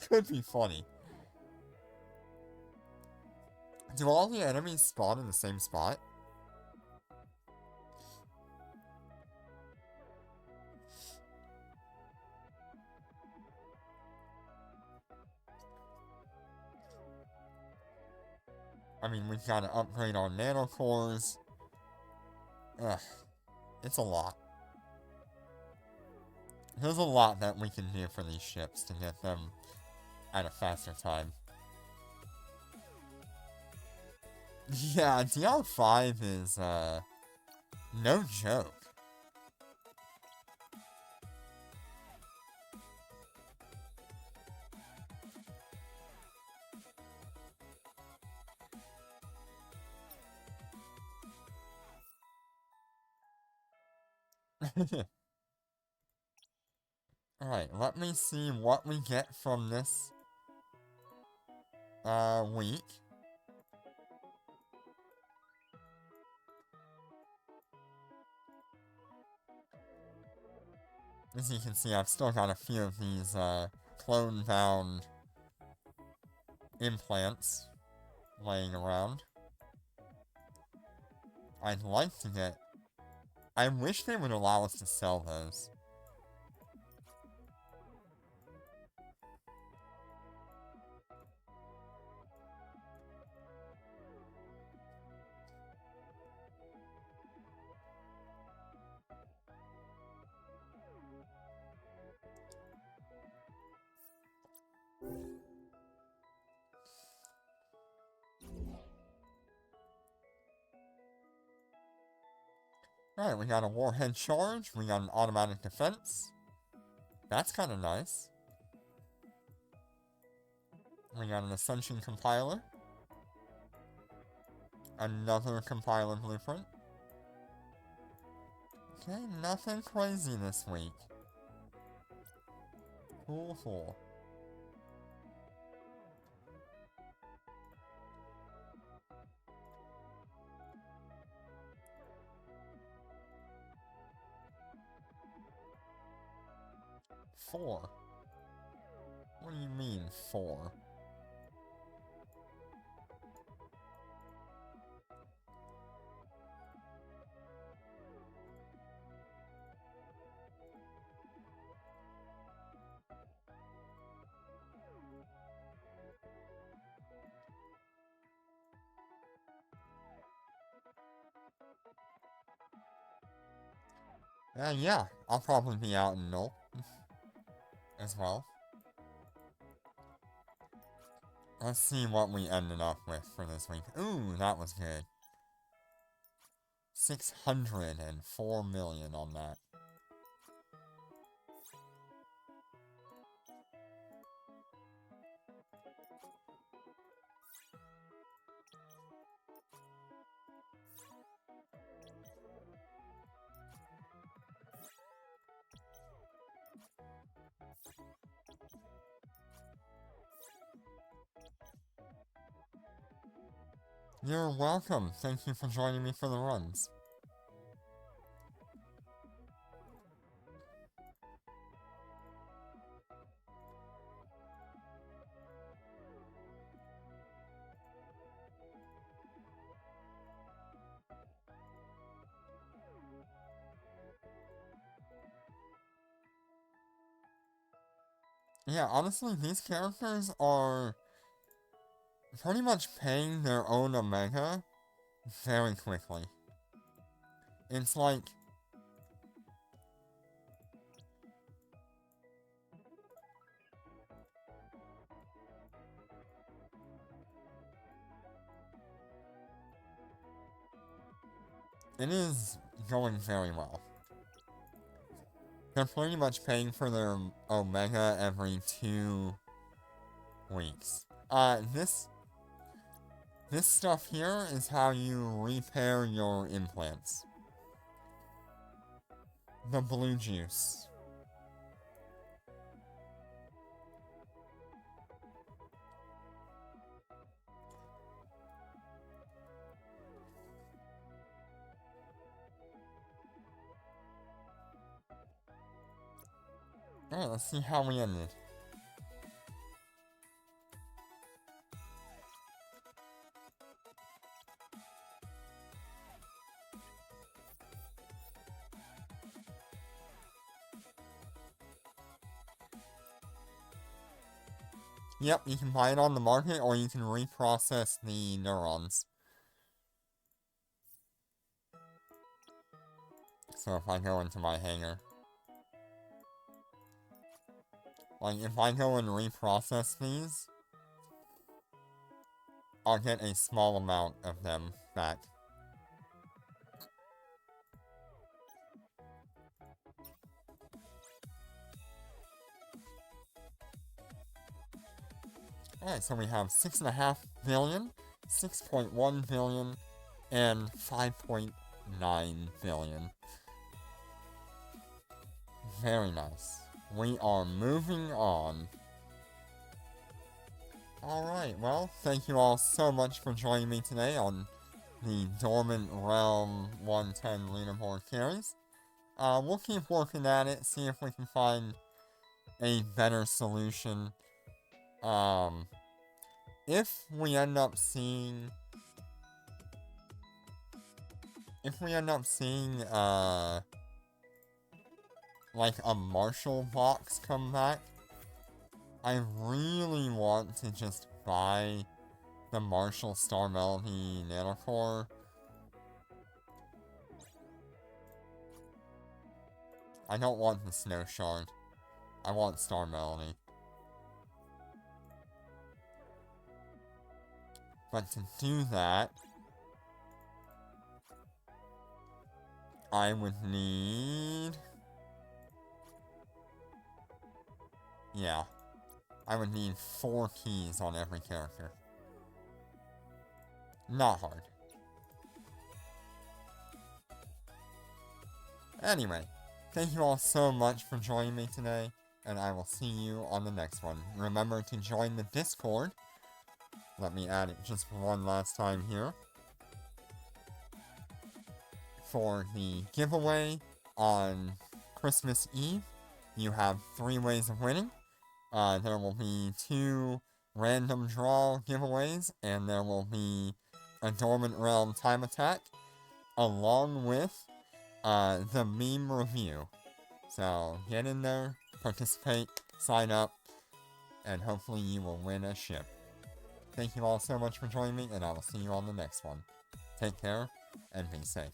could be funny. Do all the enemies spawn in the same spot? I mean, we've got to upgrade our nanocores. Ugh. It's a lot. There's a lot that we can do for these ships to get them at a faster time. Yeah, DR5 is, no joke. Alright, let me see what we get from this, week. As you can see, I've still got a few of these, clone-bound implants laying around. I'd like to get... I wish they would allow us to sell those. Alright, we got a warhead charge, we got an automatic defense. That's kind of nice. We got an Ascension compiler. Another compiler blueprint. Okay, nothing crazy this week. Cool. 4. What do you mean, 4? Yeah, I'll probably be out in Null as well. Let's see what we ended up with for this week. Ooh, that was good. 604 million on that. You're welcome. Thank you for joining me for the runs. Yeah, honestly, these characters are pretty much paying their own Omega very quickly. It's like... It is going very well. They're pretty much paying for their Omega every 2 weeks. This stuff here is how you repair your implants. The blue juice. Alright, let's see how we ended. Yep, you can buy it on the market, or you can reprocess the neurons. So if I go into my hangar... Like, if I go and reprocess these, I'll get a small amount of them back. Alright, so we have 6.5 billion, 6.1 billion, and 5.9 billion. Very nice. We are moving on. Alright, well, thank you all so much for joining me today on the Dormant Realm 110 Leaderboard carries. We'll keep working at it, see if we can find a better solution. If we end up seeing... like a Marshall box come back, I really want to just buy the Marshall Star Melody Nanocore. I don't want the Snow Shard. I want Star Melody. But to do that, I would need... Yeah. I would need 4 keys on every character. Not hard. Anyway, thank you all so much for joining me today, and I will see you on the next one. Remember to join the Discord. Let me add it just one last time here. For the giveaway on Christmas Eve, you have 3 ways of winning. There will be 2 random draw giveaways, and there will be a Dormant Realm time attack, along with the meme review. So get in there, participate, sign up, and hopefully you will win a ship. Thank you all so much for joining me, and I will see you on the next one. Take care, and be safe.